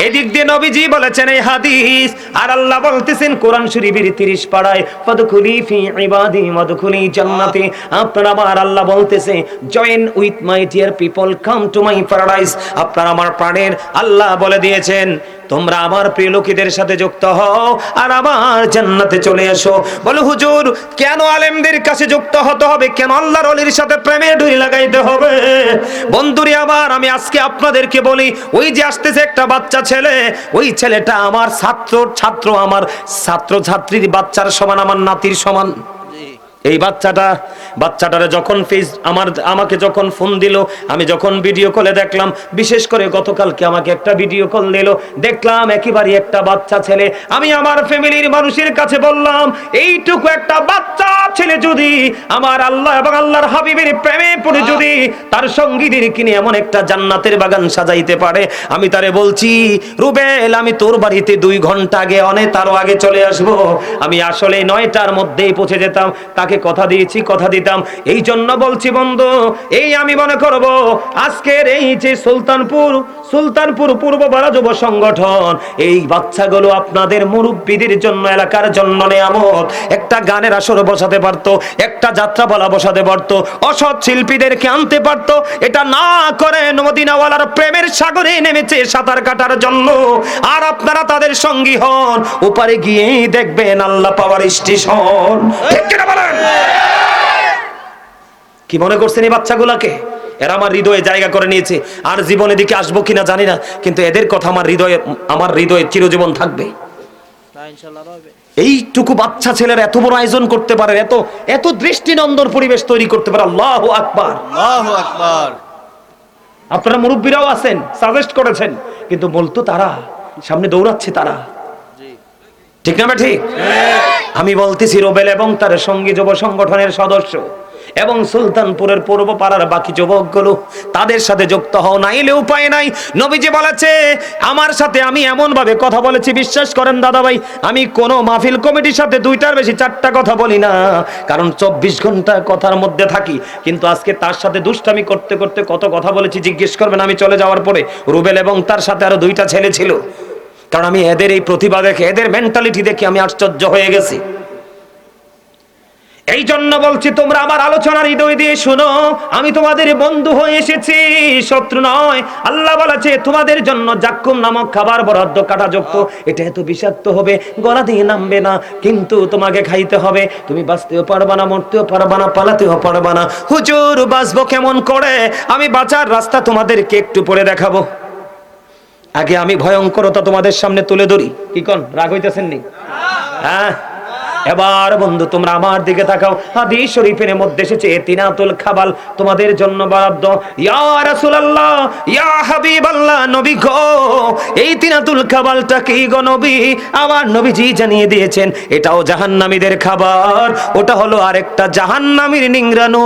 এদিক দিয়ে নবীজি বলেছেন এই হাদিস, আর আল্লাহ বলতেছেন কোরআন শরীফের 30 পারায়, ফাদখুলি ফি ইবাদি ওয়াদখুলি জান্নাতি। আপনারা আমার আল্লাহ বলতেছে, join with my dear people, come to my paradise. আপনারা আমার প্রাণের আল্লাহ বলে দিয়েছেন, তোমরা আমার প্রিয় লোকেদের সাথে যুক্ত হও আর আমার জান্নাতে চলে এসো। বলে হুজুর, কেন আলেমদের কাছে যুক্ত হতে হবে? কেন আল্লাহর ওলির সাথে প্রেমের ডুরি লাগাইতে হবে? বন্ধুরে আমার, আমি আজকে আপনাদেরকে বলি, ওই যে আসতেছে একটা বাচ্চা ছেলে, ওই ছেলেটা আমার ছাত্র আমার ছাত্র ছাত্রীর বাচ্চার সমান, আমার নাতির সমান। এই বাচ্চাটারে যখন আমাকে যখন ফোন দিল, আমি যখন ভিডিও কলে দেখলাম, বিশেষ করে গতকালকে আমাকে একটা ভিডিও কল দিল, দেখলাম একেবারে একটা বাচ্চা ছেলে। আমি আমার ফ্যামিলির মানুষের কাছে বললাম, এইটুকু একটা বাচ্চা ছেলে যদি আমার আল্লাহ এবং আল্লাহর হাবিবের প্রেমে পড়ে যদি তার সঙ্গীদের কিনে এমন একটা জান্নাতের বাগান সাজাইতে পারে, আমি তারে বলছি, রুবেল, আমি তোর বাড়িতে 2 ঘন্টা আগে, তারও আগে চলে আসবো। আমি আসলে 9টার মধ্যেই পৌঁছে যেতাম, তাকে কথা দিয়েছি, কথা দিতাম। এই জন্য বলছি বন্ধু, এই আমি মনে করব আজকের এই যে সুলতানপুর পূর্ব পাড়া যুব সংগঠন, এই বাচ্চাগুলো আপনাদের মুরব্বীদের জন্য, এলাকার জন্য নিয়ামত। একটা গানের আসর বসাতে পারতো, একটা যাত্রাপালা বসাতে পারতো, অসৎ শিল্পীদেরকে আনতে পারতো। এটা না করে মদিনাওয়ালার প্রেমের সাগরে নেমেছে সাঁতার কাটার জন্য। আর আপনারা তাদের সঙ্গী হন, ওপারে গিয়ে দেখবেন আল্লাহ পাওয়ার স্টেশন। ঠিক কিনা বলেন? কি মনে করছেন এই বাচ্চাগুলাকে? এরা আমার হৃদয়ে জায়গা করে নিয়েছে, আর জীবনে দিকে আসবো কিনা জানি না, কিন্তু এদের কথা আমার হৃদয়ে চিরজীবন থাকবে। এইটুকু বাচ্চা ছেলেরা এত বড় আয়োজন করতে পারে, এত দৃষ্টিনন্দন পরিবেশ তৈরি করতে পারে। আল্লাহু আকবার, আল্লাহু আকবার। আপনারা মুরব্বীরাও আছেন, সাজেস্ট করেছেন, কিন্তু বলতো তারা সামনে দৌড়াচ্ছে তারা। ঠিক না? ঠিক। আমি বলতেছি, রুবেল এবং তার সঙ্গী যুব সংগঠনের সদস্য এবং সুলতানপুরের পূর্ব পাড়ার বাকি যুবকগুলো, তাদের সাথে যুক্ত হও, নাইলে উপায় নাই। নবীজি বলেছে, আমার সাথে আমি এমন ভাবে কথা বলেছি, বিশ্বাস করেন দাদা ভাই, আমি কোনো মাহফিল কমিটির সাথে 2টার বেশি 4টা কথা বলি না, কারণ 24 ঘন্টা কথার মধ্যে থাকি। কিন্তু আজকে তার সাথে দুষ্টামি করতে করতে কত কথা বলেছি জিজ্ঞেস করবেন আমি চলে যাওয়ার পরে। রুবেল এবং তার সাথে আরো 2টা ছেলে ছিল, কারণ আমি এদের এই প্রতিভা দেখে, এদের মেন্টালিটি দেখে আমি আশ্চর্য হয়ে গেছি। এই জন্য বলছি, তোমরা আমার আলোচনার হৃদয় দিয়ে শোনো, আমি তোমাদের বন্ধু হয়ে এসেছি, শত্রু নয়। আল্লাহ বলেছে, তোমাদের জন্য জাক্কুম নামক খাবার বরাদ্দ, কাঁটাযুক্ত। এটা এত বিষাক্ত হবে, গলা দিয়ে নামবে না, কিন্তু তোমাকে খাইতে হবে। তুমি বাঁচতেও পারবা না, মরতেও পারবা না, পালাতেও পারবা না। হুজুর, বাঁচবো কেমন করে? আমি বাঁচার রাস্তা তোমাদেরকে একটু পরে দেখাবো। আগে আমি ভয়ঙ্করতা তোমাদের সামনে তুলে ধরি। কি কোন রাগ হইতেছেন নি? হ্যাঁ, এবার বন্ধু তোমরা আমার দিকে তাকাও, হাদিস শরীফের মধ্যে এসেছে তিনাতুল খাবাল তোমাদের জন্য বরাদ্দ। ইয়া রাসূলুল্লাহ, ইয়া হাবিবাল্লাহ, নবী গো, এই তিনাতুল খাবালটা কি গো নবী? আমার নবীজি জানিয়ে দিয়েছেন এটাও জাহান্নামীদের খাবার, ওটা হলো আরেকটা জাহান্নামীর নিংড়ানো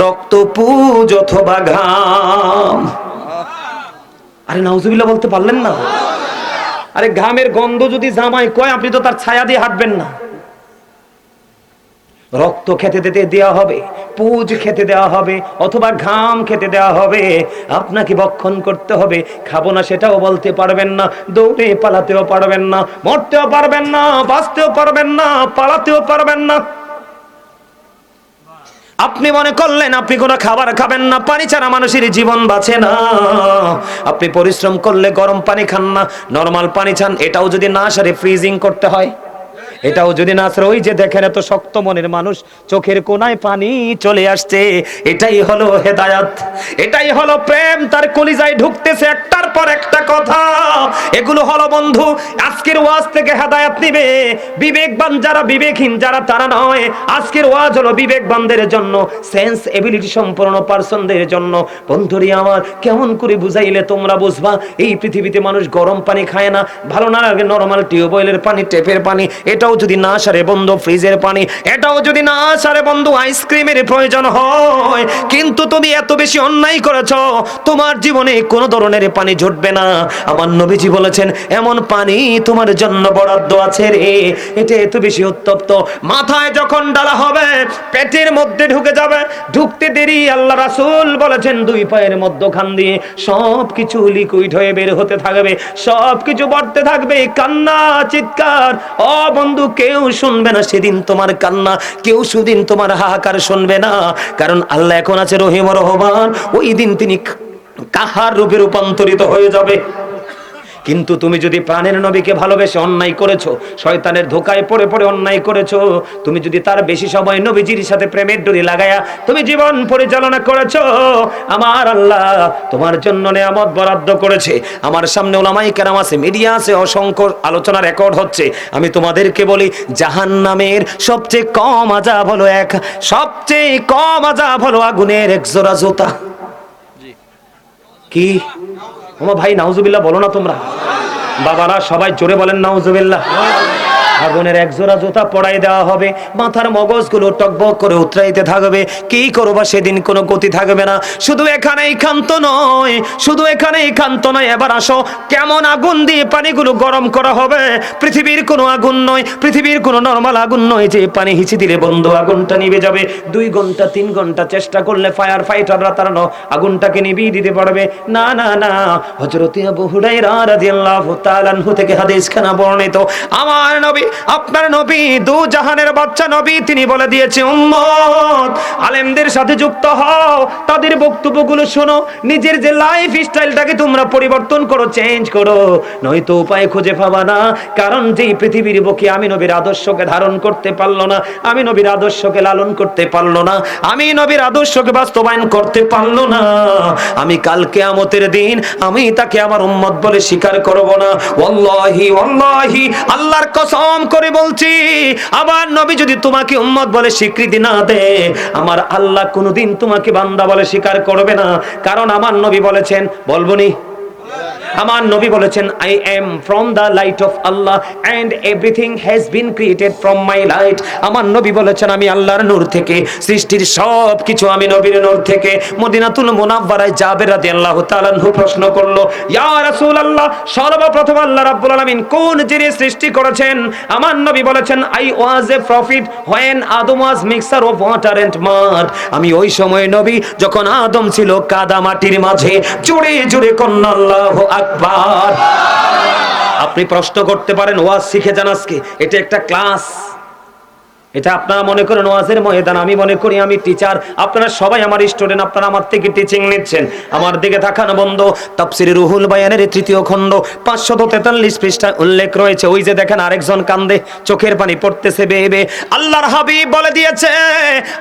রক্ত, পুজ অথবা ঘাম। আরে নাউজুবিল্লাহ বলতে পারলেন না? আরে ঘামের গন্ধ যদি জামাই কয় আপনি তো তার ছায়া দিয়ে হাঁটবেন না। রক্ত খেতে দেওয়া হবে, পুজ খেতে দেওয়া হবে, অথবা ঘাম খেতে দেওয়া হবে, আপনাকে ভক্ষণ করতে হবে। খাবো না সেটাও বলতে পারবেন না, দৌড়ে পালাতেও পারবেন না, মরতেও পারবেন না, বাঁচতেও পারবেন না, পালাতেও পারবেন না। আপনি মনে করলেন আপনি কোনো খাবার খাবেন না, পানি ছাড়া মানুষের জীবন বাঁচে না। আপনি পরিশ্রম করলে গরম পানি খান না, নরমাল পানি খান, এটাও যদি না সারে ফ্রিজিং করতে হয়, এটাও যদি না আসলে, ওই যে দেখেন এত শক্ত মনের মানুষ, চোখের কোনায় পানি চলে আসছে, এটাই হলো হেদায়াত, এটাই হলো প্রেম, তার কলিজায় ঢুকতেছে একটার পর একটা কথা। এগুলো হলো বন্ধু আজকের ওয়াজ থেকে হেদায়াত নিবে বিবেকবান যারা, বিবেকহীন যারা তারা নয়। আজকের ওয়াজ হলো বিবেকবানদের জন্য, সেন্স এবিলিটি সম্পন্ন পারসনদের জন্য। বন্ধুরি আমার, কেমন করে বুঝাইলে তোমরা বুঝবা? এই পৃথিবীতে মানুষ গরম পানি খায় না, ভালো না লাগে নরমাল টিউবওয়েলের পানি, টেপের পানি, এটাও যদি না সারে বন্ধু ফ্রিজের পানি, এটাও যদি না সারে বন্ধু আইসক্রিমের প্রয়োজন হয়। কিন্তু তুমি এত বেশি অন্যায় করেছো, তোমার জীবনে কোনো ধরনের পানি জুটবে না। আমার নবীজি বলেছেন এমন পানি তোমার জন্য বরাদ্দ আছে রে, এটা এত বেশি উত্তপ্ত, মাথায় যখন ডালা হবে পেটের মধ্যে ঢুকে যাবে, ঢুকতে দেরি আল্লাহ রাসূল বলেছেন দুই পায়ের মধ্যখান দিয়ে সব কিছু লিকুইড হয়ে বের হতে থাকবে, সব কিছু বাড়তে থাকবে, কান্না চিৎকার। ও বন্ধু, কেউ শুনবে না সেদিন তোমার কান্না, কেউ সেদিন তোমার হাহাকার শুনবে না, কারণ আল্লাহ এখন আছে রহিম রহমান, ওই দিন তিনি কাহার রূপে রূপান্তরিত হয়ে যাবে। কিন্তু তুমি যদি প্রাণের নবীকে ভালোবেসে অন্যায় করেছো, শয়তানের ধোকায় পড়ে পড়ে অন্যায় করেছো, তুমি যদি তার বেশি সময় নবীজির সাথে প্রেমের ডোরি লাগায়া তুমি জীবন পরিচালনা করেছো, আমার আল্লাহ তোমার জন্য নেয়ামত বরাদ্দ করেছে। আমার সামনে ওলামায়ে কেরাম আছে, মিডিয়া আছে, অসংখ্য আলোচনা রেকর্ড হচ্ছে। আমি তোমাদেরকে বলি জাহান্নামের সবচেয়ে কম আযাব হলো সবচেয়ে কম আযাব হলো আগুনের এক জোড়া জুতা। কি ওমা ভাই নাউজুবিল্লাহ বলো না তোমরা? বাবারা সবাই জোরে বলেন নাউজুবিল্লাহ। আগুনের এক জোড়া জুতা পড়াই দেওয়া হবে, মাথার মগজগুলো টকবক করে উতরাইতে থাকবে, কি করবা সেদিন কোনো গতি থাকবে না। শুধু এখানেই ক্ষান্ত নয়, শুধু এখানেই ক্ষান্ত নয়, এবার আসো কেমন আগুন দিয়ে পানিগুলো গরম করা হবে। পৃথিবীর কোনো আগুন নয়, পৃথিবীর কোনো নরমাল আগুন নয় যে পানি হিচি দিলে বন্ধু আগুনটা নিভে যাবে। 2 ঘন্টা 3 ঘন্টা চেষ্টা করলে ফায়ার ফাইটাররা তারা আগুনটাকে নিভিয়ে দিতে পারবে না। না না, হযরত আবু হুরায়রা রাদিয়াল্লাহু তাআলা আনহু থেকে হাদিসখানা বর্ণিত, আমার নবী, আপনার নবী, দু জাহানের বাচ্চা নবী, তিনি বলে দিয়েছে উম্মত আলেমদের সাথে যুক্ত হও, তাদের বক্তব্যগুলো শোনো, নিজের যে লাইফ স্টাইলটাকে তোমরা পরিবর্তন করো, চেঞ্জ করো, নয়তো উপায় খুঁজে পাবা না। কারণ যেই পৃথিবীর বুকে আমি নবীর আদর্শকে ধারণ করতে পারলো না, আমি নবীর আদর্শকে লালন করতে পারলো না, আমি নবীর আদর্শকে বাস্তবায়ন করতে পারলো না, আমি কাল কিয়ামতের দিন আমি তাকে আমার উম্মত বলে স্বীকার করব না। ওয়াল্লাহি ওয়াল্লাহি, আল্লাহর কসম করে বলছি, আমার নবী যদি তোমাকে উম্মত বলে স্বীকৃতি না দেয়, আমার আল্লাহ কোনোদিন তোমাকে বান্দা বলে স্বীকার করবে না। কারণ আমার নবী বলেছেন, বলবনি? আমার নবী বলেছেন I am from the light of Allah and everything has been created from my light। আমার নবী বলেছেন আমি আল্লাহর নূর থেকে, সৃষ্টির সব কিছু আমি নবীর নূর থেকে। মদিনাতুল মুনাওয়ারায় জাবের রাদিয়াল্লাহু তাআলা আনহু প্রশ্ন করলো, ইয়া রাসূলুল্লাহ, সর্বপ্রথম আল্লাহ রাব্বুল আলামিন কোন জিনিস সৃষ্টি করেছেন? আমার নবী বলেছেন I was a prophet when Adam was mixture of water and mud। আমি ওই সময় নবী যখন আদম ছিল কাদা মাটির মাঝে। জোরে জোরে কন্না আল্লাহু আকবার। আপনি প্রশ্ন করতে পারেন, ওয়াজ শিখে যান আজকে, এটা একটা ক্লাস, এটা আপনারা মনে করেন ওয়াজের ময়দান, আমি মনে করি আমি টিচার, আপনারা সবাই আমার স্টুডেন্ট, আপনারা আমার থেকে টিচিং নিচ্ছেন। আমার দিকে তাকানো বন্ধ। তাফসীরে রুহুল বায়ানের 3য় খণ্ড 543 পৃষ্ঠায় উল্লেখ রয়েছে। ওই যে দেখেন আরেকজন কান্দে, চোখের পানি পড়তেছে বেয়ে বেয়ে। আল্লাহর হাবিব বলে দিয়েছে,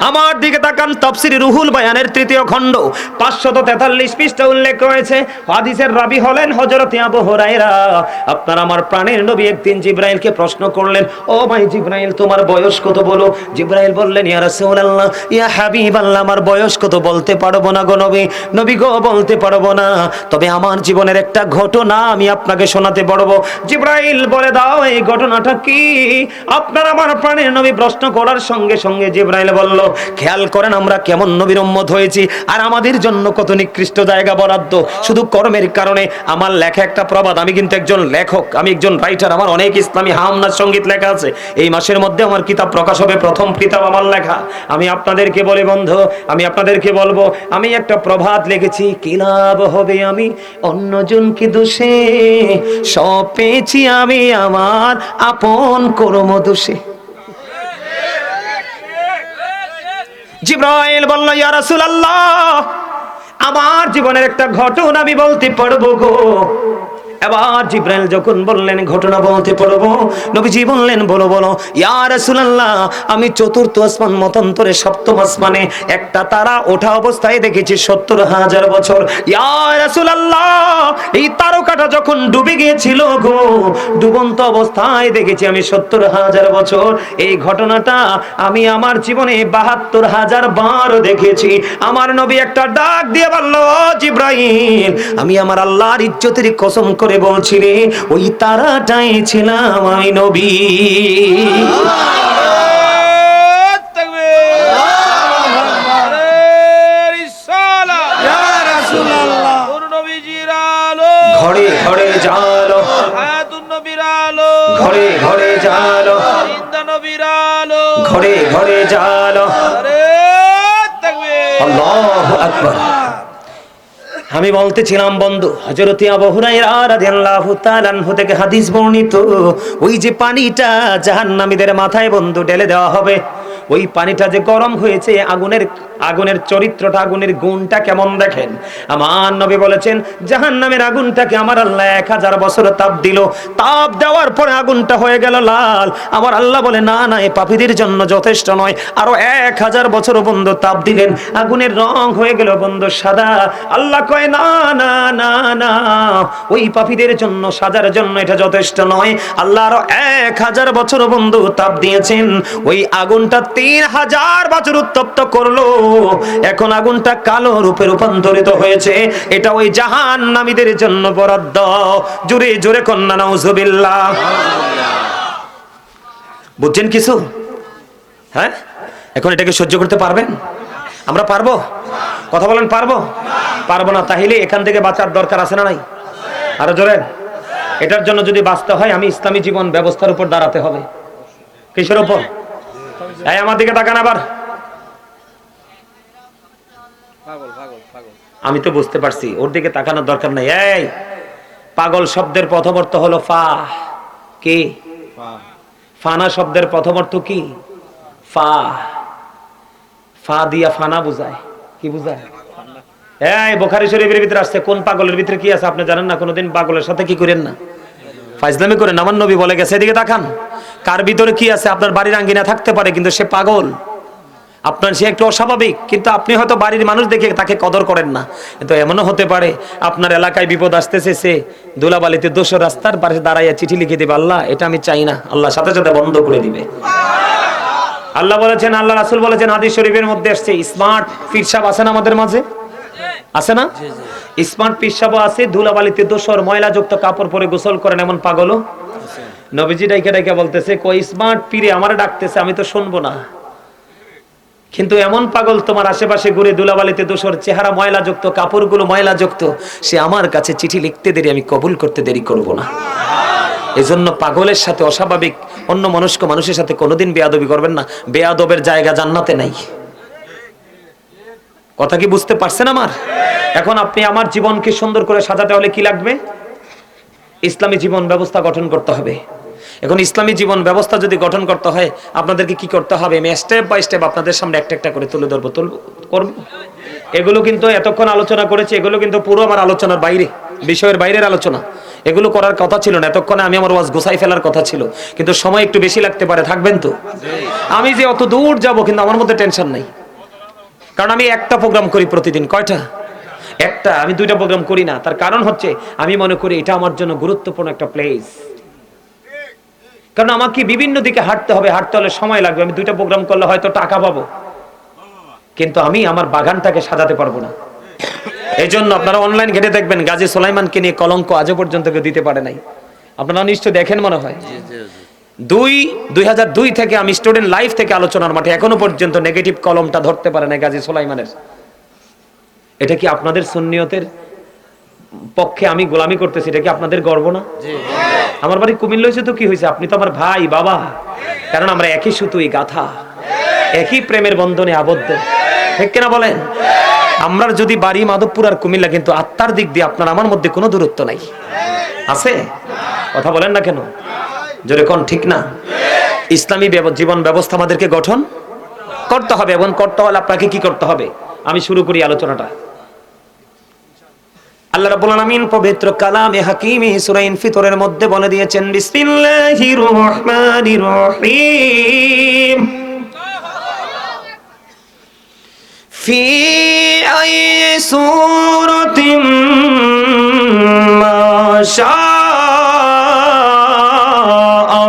আমার দিকে তাকান, তাফসীরে রুহুল বায়ানের 3য় খণ্ড 543 পৃষ্ঠা উল্লেখ রয়েছে। হাদিসের রাবী হলেন হযরত আবু হুরায়রা। আপনার আমার প্রাণের নবী একদিন জিবরাইলকে প্রশ্ন করলেন, ও ভাই জিবরাইল, তোমার বয়স কত বলো? জিবরাইল বললেন, ইয়া রাসূলুল্লাহ, ইয়া হাবিবাল্লাহ, আমার বয়স কত বলতে পারবো না গো নবী, নবী গো বলতে পারবো না, তবে আমার জীবনের একটা ঘটনা আমি আপনাকে শোনাতে পারবো। জিবরাইল বলে দাও, এই ঘটনাটা কি? আপনার আমার প্রাণের নবী প্রশ্ন করার সঙ্গে সঙ্গে জিবরাইল বলল, খেয়াল করেন আমরা কেমন নবীর উম্মত হয়েছি, আর আমাদের জন্য কত নিকৃষ্ট জায়গা বরাদ্দ শুধু কর্মের কারণে। আমার লেখা একটা প্রবাদ, আমি কিন্তু একজন লেখক, আমি একজন রাইটার, আমার অনেক ইসলামী হামনার সঙ্গীত লেখা আছে। এই মাসের মধ্যে আমার কিতাব প্রকাশ হবে, প্রথম কিতাব আমার লেখা। আমি আপনাদেরকে বলি বন্ধু, আমি আপনাদেরকে বলবো, আমি একটা প্রভাত লিখেছি, কি লাভ হবে আমি অন্যজনকে দোষে, সব পেয়েছি আমি আমার আপন কর্ম দোষে। জিবরাইল বলল, ইয়া রাসূলুল্লাহ, আমার জীবনের একটা ঘটনা আমি বলতে পারবো গো। এবার জিবরাইল যখন বললেন ঘটনা বলতে পারবো, নবীজি বললেন, বলো বলো। ইয়া রাসূলুল্লাহ, আমি চতুর্থ আসমান মতান্তরে সপ্তম আসমানে একটা তারা ওঠা অবস্থায় দেখেছি ৭০,০০০ বছর। ইয়া রাসূলুল্লাহ, এই তারকাটা যখন ডুবে গিয়েছিল গো, ডুবন্ত অবস্থায় দেখেছি আমি ৭০,০০০ বছর। এই ঘটনাটা আমি আমার জীবনে ৭২,০০০ বার দেখেছি। আমার নবী একটা ডাক দিয়ে বলল, ও জিবরাইল, আমি আমার আল্লাহর ইজ্জতের কসম করে বলছি রে, ওই তারাটাই ছিলাম আমি নবী। ঘরে ঘরে জালো, ঘরে ঘরে জালো, ঘরে ঘরে জালো, আল্লাহু আকবার। আমি বলতেছিলাম বন্ধু, হযরত আবু হুরায়রা রাদিয়াল্লাহু তাআলা আনহু থেকে হাদিস বর্ণিত, ওই যে পানিটা জাহান্নামীদের মাথায় বন্ধু ঢেলে দেওয়া হবে, ওই পানিটা যে গরম হয়েছে, আগুনের চরিত্রটা, আগুনের গুণটা কেমন দেখেন। আমার নবী বলেছেন, জাহান্নামের আগুনটাকে আমার আল্লাহ 1000 বছর তাপ দিল, তাপ দেওয়ার পরে আগুনটা হয়ে গেল লাল। আমার আল্লাহ বলে, না না, এ পাপীদের জন্য যথেষ্ট নয়, আরো 1000 বছর বন্ধু তাপ দিলেন, আগুনের রং হয়ে গেল বন্ধু সাদা। আল্লাহ কয়, না না না না, ওই পাপীদের জন্য, সাজার জন্য এটা যথেষ্ট নয়। আল্লাহ আরো 1000 বছর বন্ধু তাপ দিয়েছেন, ওই আগুনটা 3000 বছর উত্তপ্ত করলো, এখন আগুনটা কালো রূপে রূপান্তরিত হয়েছে। এটা ওই জাহান্নামীদের জন্য বরাদ্দ। জোরে জোরে কন্যা নাউজুবিল্লাহ। বুঝছেন কিছু? হ্যাঁ, এখন এটাকে সহ্য করতে পারবেন? আমরা পারবো? কথা বলেন, পারবো? পারবো না, তাহলে এখান থেকে বাঁচার দরকার আছে না নাই? আরো জোরে। এটার জন্য যদি বাঁচতে হয়, আমি ইসলামী জীবন ব্যবস্থার উপর দাঁড়াতে হবে। কিসের উপর? এই আমার দিকে তাকান আবার। আমি তো বুঝতে পারছি, ওর দিকে তাকানোর দরকার নাই। এই পাগল শব্দের প্রথম অর্থ হলো ফা। কি? ফানা শব্দের প্রথম অর্থ কি? ফা। ফা দিয়া ফানা বুঝায়। কি বুঝায়? এই বুখারী শরীফের ভিতরে আসছে, কোন পাগলের ভিতরে কি আছে আপনি জানেন না? কোনোদিন পাগলের সাথে কি করেন না? ফাইজলামি করেন। আমার নবী বলে গেছে, এদিকে তাকান, কার ভিতরে কি আছে? আপনার বাড়ির আঙ্গিনা থাকতে পারে, কিন্তু সে পাগল, আপনার সে একটু অস্বাভাবিক, কিন্তু আপনি হয়তো বাড়ির মানুষ দেখে তাকে কদর করেন না। কিন্তু এমনও হতে পারে আপনার এলাকায় বিপদ আসতেছে, সে ধুলাবালিতে দোষর রাস্তার পাশে দাঁড়াইয়া চিঠি লিখে দিবে, আল্লাহ এটা আমি চাই না, আল্লাহ সাথে সাথে বন্ধ করে দিবে। আল্লাহ বলেছেন, আল্লাহ রাসূল বলেছেন, হাদিস শরীফের মধ্যে আসছে, স্মার্ট পিরসাব আছে না আমাদের মাঝে? আছে না? স্মার্ট পিরসাব আছে, ধুলাবালিতে দোষর ময়লাযুক্ত কাপড় পরে গোসল করেন এমন পাগলও নবীজি ডাইকা ডাইকা বলতেছে, কই স্মার্ট পীরে আমারে ডাকতেছে, আমি তো শুনবো না। কিন্তু এমন পাগল তোমার আশেপাশে ঘুরে, ধুলাবালিতে দোষর, চেহারা ময়লাযুক্ত, কাপড়গুলো ময়লাযুক্ত, সে আমার কাছে চিঠি লিখতে দেরি, আমি কবুল করতে দেরি করব না। এজন্য পাগলের সাথে, অস্বাভাবিক অন্য মনস্ক মানুষের সাথে কোনোদিন বেয়াদবি করবেন না। বেয়াদবের জায়গা জান্নাতে নাই। কথা কি বুঝতে পারছেন আমার? এখন আপনি আমার জীবনকে সুন্দর করে সাজাতে হলে কি লাগবে? ইসলামী জীবন ব্যবস্থা গঠন করতে হবে। এখন ইসলামী জীবন ব্যবস্থা যদি গঠন করতে হয় আপনাদেরকে কি করতে হবে, আমি স্টেপ বাই স্টেপ আপনাদের সামনে একটা একটা করে তুলে ধরবো, করবো। এগুলো কিন্তু এতক্ষণ আলোচনা করেছি, এগুলো কিন্তু পুরো আমার আলোচনার বাইরে, বিষয়ের বাইরের আলোচনা। এগুলো করার কথা ছিল না, এতক্ষণে আমি আমার ওয়াজ গোছাই ফেলার কথা ছিল, কিন্তু সময় একটু বেশি লাগতে পারে। থাকবেন তো? আমি যে অত দূর যাব কিন্তু আমার মধ্যে টেনশন নাই, কারণ আমি একটা প্রোগ্রাম করি প্রতিদিন। কয়টা? একটা। আমি দুইটা প্রোগ্রাম করি না, তার কারণ হচ্ছে আমি মনে করি এটা আমার জন্য গুরুত্বপূর্ণ একটা প্লেস। কারণ আমাকে বিভিন্ন দিকে হাঁটতে হবে, হাঁটতে হলে সময় লাগবে। আমি দুইটা প্রোগ্রাম করলে হয়তো টাকা পাবো, কিন্তু আমি আমার বাগানটাকে সাজাতে পারবো না। এই জন্য আপনারা অনলাইন ঘেটে দেখবেন গাজী সুলাইমানকে নিয়ে কলঙ্ক আজও পর্যন্ত কেউ দিতে পারে নাই। আপনারা নিশ্চয় দেখেন মনে হয়। 2002 থেকে আমি স্টুডেন্ট লাইফ থেকে আলোচনার মাঠে এখনো পর্যন্ত নেগেটিভ কলমটা ধরতে পারে না গাজী সুলাইমানের। এটা কি আপনাদের সুন্নিয়তের পক্ষে আমি গোলামি করতেছি? এটা কি আপনাদের গর্ব না? আমার বাড়ি কুমিল্লা হয়েছে তো কি হয়েছে, আপনি তো আমার ভাই বাবা, কারণ আমরা একই সুতোই গাথা, একই প্রেমের বন্ধনে আবদ্ধ, ঠিক কিনা বলেন? আমরা যদি বাড়ি মাধবপুর আর কুমিল্লা, কিন্তু আত্মার দিক দিয়ে আপনার আমার মধ্যে কোনো দূরত্ব নাই, আছে? কথা বলেন না কেন? জোরে কোন ঠিক না? ইসলামী জীবন ব্যবস্থা আমাদেরকে গঠন করতে হবে, এবং করতে হলে আপনাকে কি করতে হবে? আমি শুরু করি আলোচনাটা। আল্লাহ রাব্বুল আলামিন পবিত্র কালামে হাকিমে সূরা ইনফিতরের মধ্যে বলে দিয়েছেন, বিসমিল্লাহির রহমানির রহিম, ফি আইয়ি সূরাতিন মা শাআ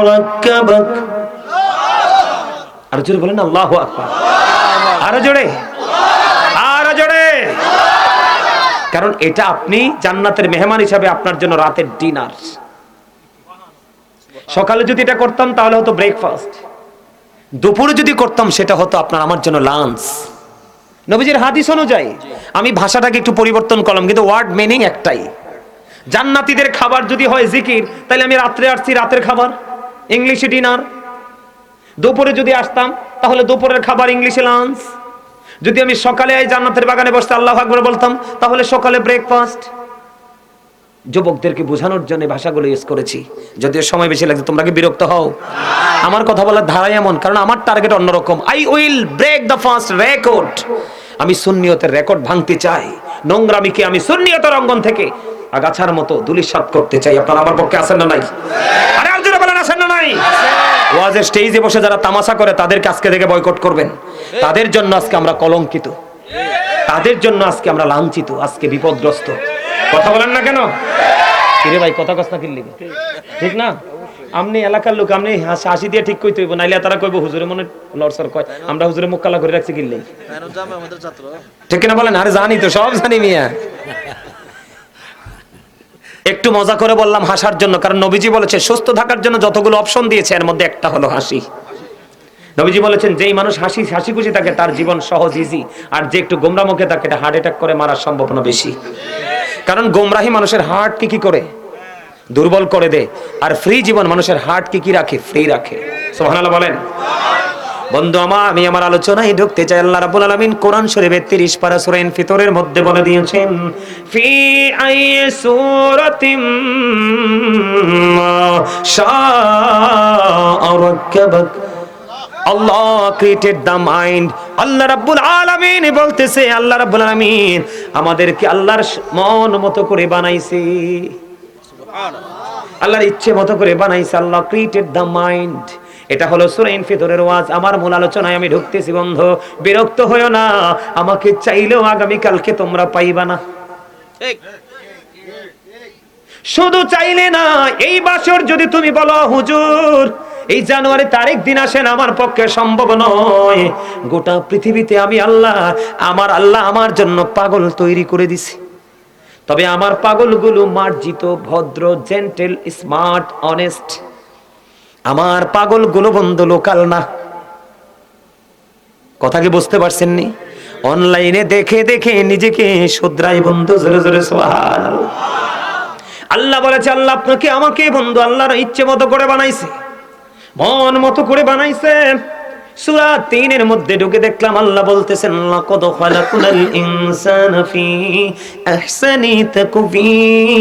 রাক্কাবাক। আর জোরে বলেন আল্লাহু আকবার। আরো জোরে, আরো জোরে। কারণ এটা আপনি জান্নাতের মেহমান হিসাবে আপনার জন্য রাতের ডিনার। সকালে যদি এটা করতাম তাহলে হতো ব্রেকফাস্ট, দুপুরে যদি করতাম সেটা হতো আপনার আমার জন্য লাঞ্চ। নবীজির হাদিস অনুযায়ী আমি ভাষাটাকে একটু পরিবর্তন করলাম, কিন্তু ওয়ার্ড মিনিং একটাই। জান্নাতীদের খাবার যদি হয় জিকির, তাহলে আমি রাত্রে আসছি রাতের খাবার ইংলিশে ডিনার। দুপুরে যদি আসতাম তাহলে দুপুরের খাবার ইংলিশে লাঞ্চ। যদি আমি সকালে এই জান্নাতের বাগানে বসতে আল্লাহু আকবার বলতাম তাহলে সকালে ব্রেকফাস্ট। যুবকদেরকে বোঝানোর জন্য ভাষাগুলো ইউজ করেছি, যদিও সময় বেশি লাগছে, তোমরা কি বিরক্ত হও? আমার কথা বলার ধারা এমন, কারণ আমার টার্গেট অন্যরকম। I will break the first record. আমি সুন্নিয়তের রেকর্ড ভাঙতে চাই, নোংরামিকে আমি সুন্নিয়তের অঙ্গন থেকে আগাছার মতো ধূলিসাৎ করতে চাই। আপনারা আমার পক্ষে আছেন না নাই? আরে আর জোরে বলেন, আছেন না নাই? ওয়াজের স্টেজে বসে যারা তামাশা করে তাদেরকে আজকে থেকে বয়কট করবেন। তাদের জন্য আজকে আমরা কলঙ্কিত, তাদের জন্য আজকে আমরা লাঞ্ছিত, আজকে বিপদগ্রস্ত। কথা বলেন না কেন? কিরে ভাই কথা কস না কিনলি, ঠিক না? আপনি এলাকার লোক, আপনি হাসি দিয়ে ঠিক কইতে হইব, নাইলে তারা কইব হুজুরে মনে লড়সর কয়, আমরা হুজুরে মুখ কালা করে রাখছি কিনলে, ঠিক না বলেন? আরে জানি তো, সব জানি মিয়া। একটু মজা করে বললাম হাসার জন্য, কারণ নবীজি বলেছে সুস্থ থাকার জন্য যতগুলো অপশন দিয়েছে এর মধ্যে একটা হলো হাসি। নবীজি বলেছেন যেই মানুষ হাসি খুশি থাকে তার জীবন সহজ ইজি, আর যে একটু গোমরা মুখে থাকে এটা হার্ট অ্যাটাক করে মারার সম্ভাবনা বেশি। কারণ গোমরাহি মানুষের হার্ট কি করে দুর্বল করে দেয়, আর ফ্রি জীবন মানুষের হার্ট কি রাখে, ফ্রি রাখে। সুবহানাল্লাহ বলেন। বন্ধু আমার, আমি আমার আলোচনায় ঢুকতে চাই। আল্লাহ রাব্বুল আলামিন কোরআন শরীফের 30 পারা সূরা ইনফিতরের মধ্যে বলে দিয়েছেন, ফি আইয়ি সূরাতিম মা শাআ রাক্কাবাক। Allah created the mind. আল্লাহ রাব্বুল আলামিন বলতেছে, আল্লাহ রাব্বুল আলামিন আমাদেরকে আল্লাহর মন মতো করে বানাইছে, সুবহানাল্লাহ, আল্লাহর ইচ্ছে মতো করে বানাইছে। আল্লাহ created the mind। এটা হলো সূরা ইনফিতরের ওয়াজ। আমার মূল আলোচনায় আমি ঢুকতেছি। বন্ধু বিরক্ত হয়ো না, আমাকে চাইলেও আগামী কালকে তোমরা পাইবা না। ঠিক, শুধু চাইলে না, এই বছর যদি তুমি বলো হুজুর এই জানুয়ারি তারিখ দিন আসেন, আমার পক্ষে সম্ভব নয়। গোটা পৃথিবীতে আমি আল্লাহ আমার জন্য পাগল তৈরি করে দিছি, তবে আমার পাগলগুলো মার্জিত, ভদ্র, জেন্টেল, স্মার্ট, অনেস্ট। আমার পাগলগুলো বন্ধু লোকাল না। কথা কি বুঝতে পারছেন নি? অনলাইনে দেখে দেখে নিজেকে শুধরাই বন্ধু, জোরে জোরে সুবহানাল্লাহ। আল্লাহ বলেছে, আল্লাহ আপনাকে আমাকে বন্ধু আল্লাহর ইচ্ছে মতো করে বানাইছে, মন মতো করে বানাইছে। সূরা 3 এর মধ্যে ঢুকে দেখলাম আল্লাহ বলতেছেন, লাকাদ খালাকনাল ইনসানা ফি আহসানি তাকওয়িম।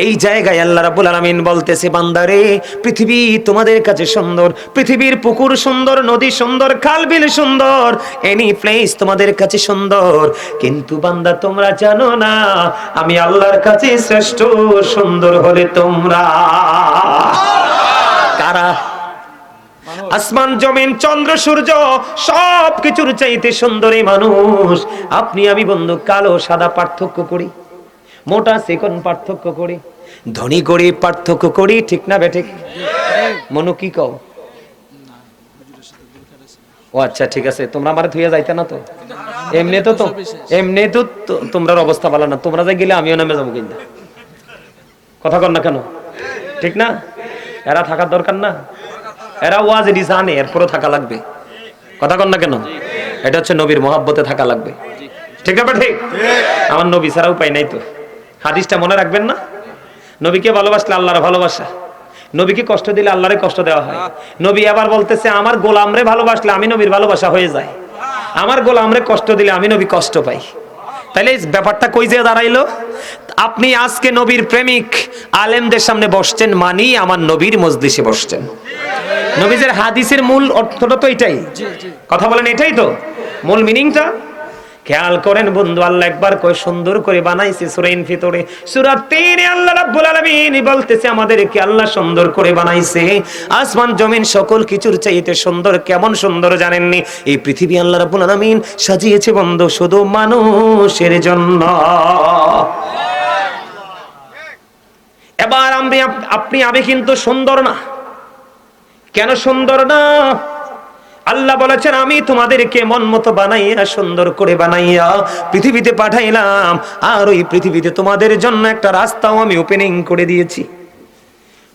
এই জায়গায় আল্লাহ রাব্বুল আলামিন বলতেছে বান্দারে পৃথিবী তোমাদের কাছে সুন্দর, পৃথিবীর পুকুর সুন্দর, নদী সুন্দর, খাল বিল সুন্দর, এনি প্লেস তোমাদের কাছে সুন্দর, কিন্তু বান্দা তোমরা জানো না আমি আল্লাহর কাছে শ্রেষ্ঠ সুন্দর হলে তোমরা কারা? আসমান জমিন চন্দ্র সূর্য সব কিছুর চাইতে সুন্দরী মানুষ। আপনি আমি বন্ধু কালো সাদা পার্থক্য করি, মোটা চিকন পার্থক্য করি, ধনী গরিব পার্থক্য করি, ঠিক না বেঠিক? মনু কি কও? ও আচ্ছা ঠিক আছে, তোমরা আমার থুইয়া যাইতে না তো? এমনি তো তোমরার অবস্থা ভালো না, তোমরা যাই গেলে আমিও নামে যাবো, কিন্তু কথা কর না কেন? ঠিক না? এরা থাকার দরকার না? এরা ওয়াজ এডি জানে, এরপরও থাকা লাগবে, কথা কর না কেন? এটা হচ্ছে নবীর মহব্বতে থাকা লাগবে, ঠিক না ঠিক? আমার নবী ছাড়া উপায় নাই তো। হাদিসটা মনে রাখবেন না? নবীকে ভালোবাসলে আল্লাহর ভালোবাসা, নবীকে কষ্ট দিলে আল্লাহরে কষ্ট দেওয়া হয়। নবী আবার বলতেছে আমার গোলামরে ভালোবাসলে আমি নবীর ভালোবাসা হয়ে যায়, আমার গোলামরে কষ্ট দিলে আমি নবী কষ্ট পাই। তাইলে ব্যাপারটা কই যে দাঁড়াইলো? আপনি আজকে নবীর প্রেমিক আলেমদের সামনে বসছেন মানি আমার নবীর মজলিসে বসছেন। নবীজের হাদিসের মূল অর্থটা তো এটাই, কথা বলেন, এটাই তো মূল মিনিংটা। খেয়াল করেন বন্ধু, আল্লাহ একবার কয় সুন্দর করে বানাইছে সূরা ইনফিতরে, সূরা 3 এ আল্লাহ রাব্বুল আলামিন বলতেছে আমাদেরকে আল্লাহ সুন্দর করে বানাইছে। আসমান জমিন সকল কিছুর চাইতে সুন্দর। কেমন সুন্দর জানেননি? এই পৃথিবী আল্লাহ রাব্বুল আলামিন সাজিয়েছে বন্ধু শুধু মানুষের জন্য। এবার আপনি আমি কিন্তু সুন্দর না। কেন সুন্দর না? আল্লাহ বলেছেন আমি তোমাদেরকে মন মতো বানাইয়া সুন্দর করে বানাইয়া পৃথিবীতে পাঠাইলাম, আর ওই পৃথিবীতে তোমাদের জন্য একটা রাস্তাও আমি ওপেনিং করে দিয়েছি।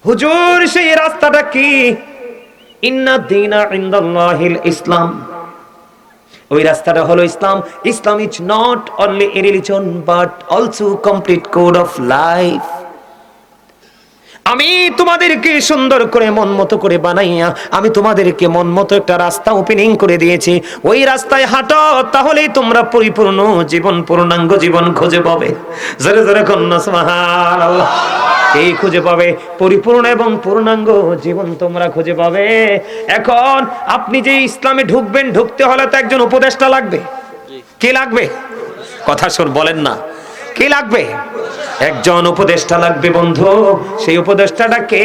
হুজুর সেই রাস্তাটা কি? ইন্না দীনা ইনদাল্লাহিল ইসলাম। ওই রাস্তাটা হলো Islam. Islam is not only a religion but also complete code of life. আমি তোমাদেরকে সুন্দর করে মন মতো করে বানাইয়া আমি তোমাদেরকে মন মতো একটা রাস্তা ওপেনিং করে দিয়েছি। ওই রাস্তায় হাঁটো, তাহলেই তোমরা পরিপূর্ণ জীবন, পূর্ণাঙ্গ জীবন খুঁজে পাবে। জোরে জোরে কন্যা সুবহানাল্লাহ। এই খুঁজে পাবে পরিপূর্ণ এবং পূর্ণাঙ্গ জীবন তোমরা খুঁজে পাবে। এখন আপনি যে ইসলামে ঢুকবেন, ঢুকতে হলে তো একজন উপদেষ্টা লাগবে। কে লাগবে? কথা শুন, বলেন না, কে লাগবে? একজন উপদেষ্টা লাগবে বন্ধু। সেই উপদেষ্টাটা কে?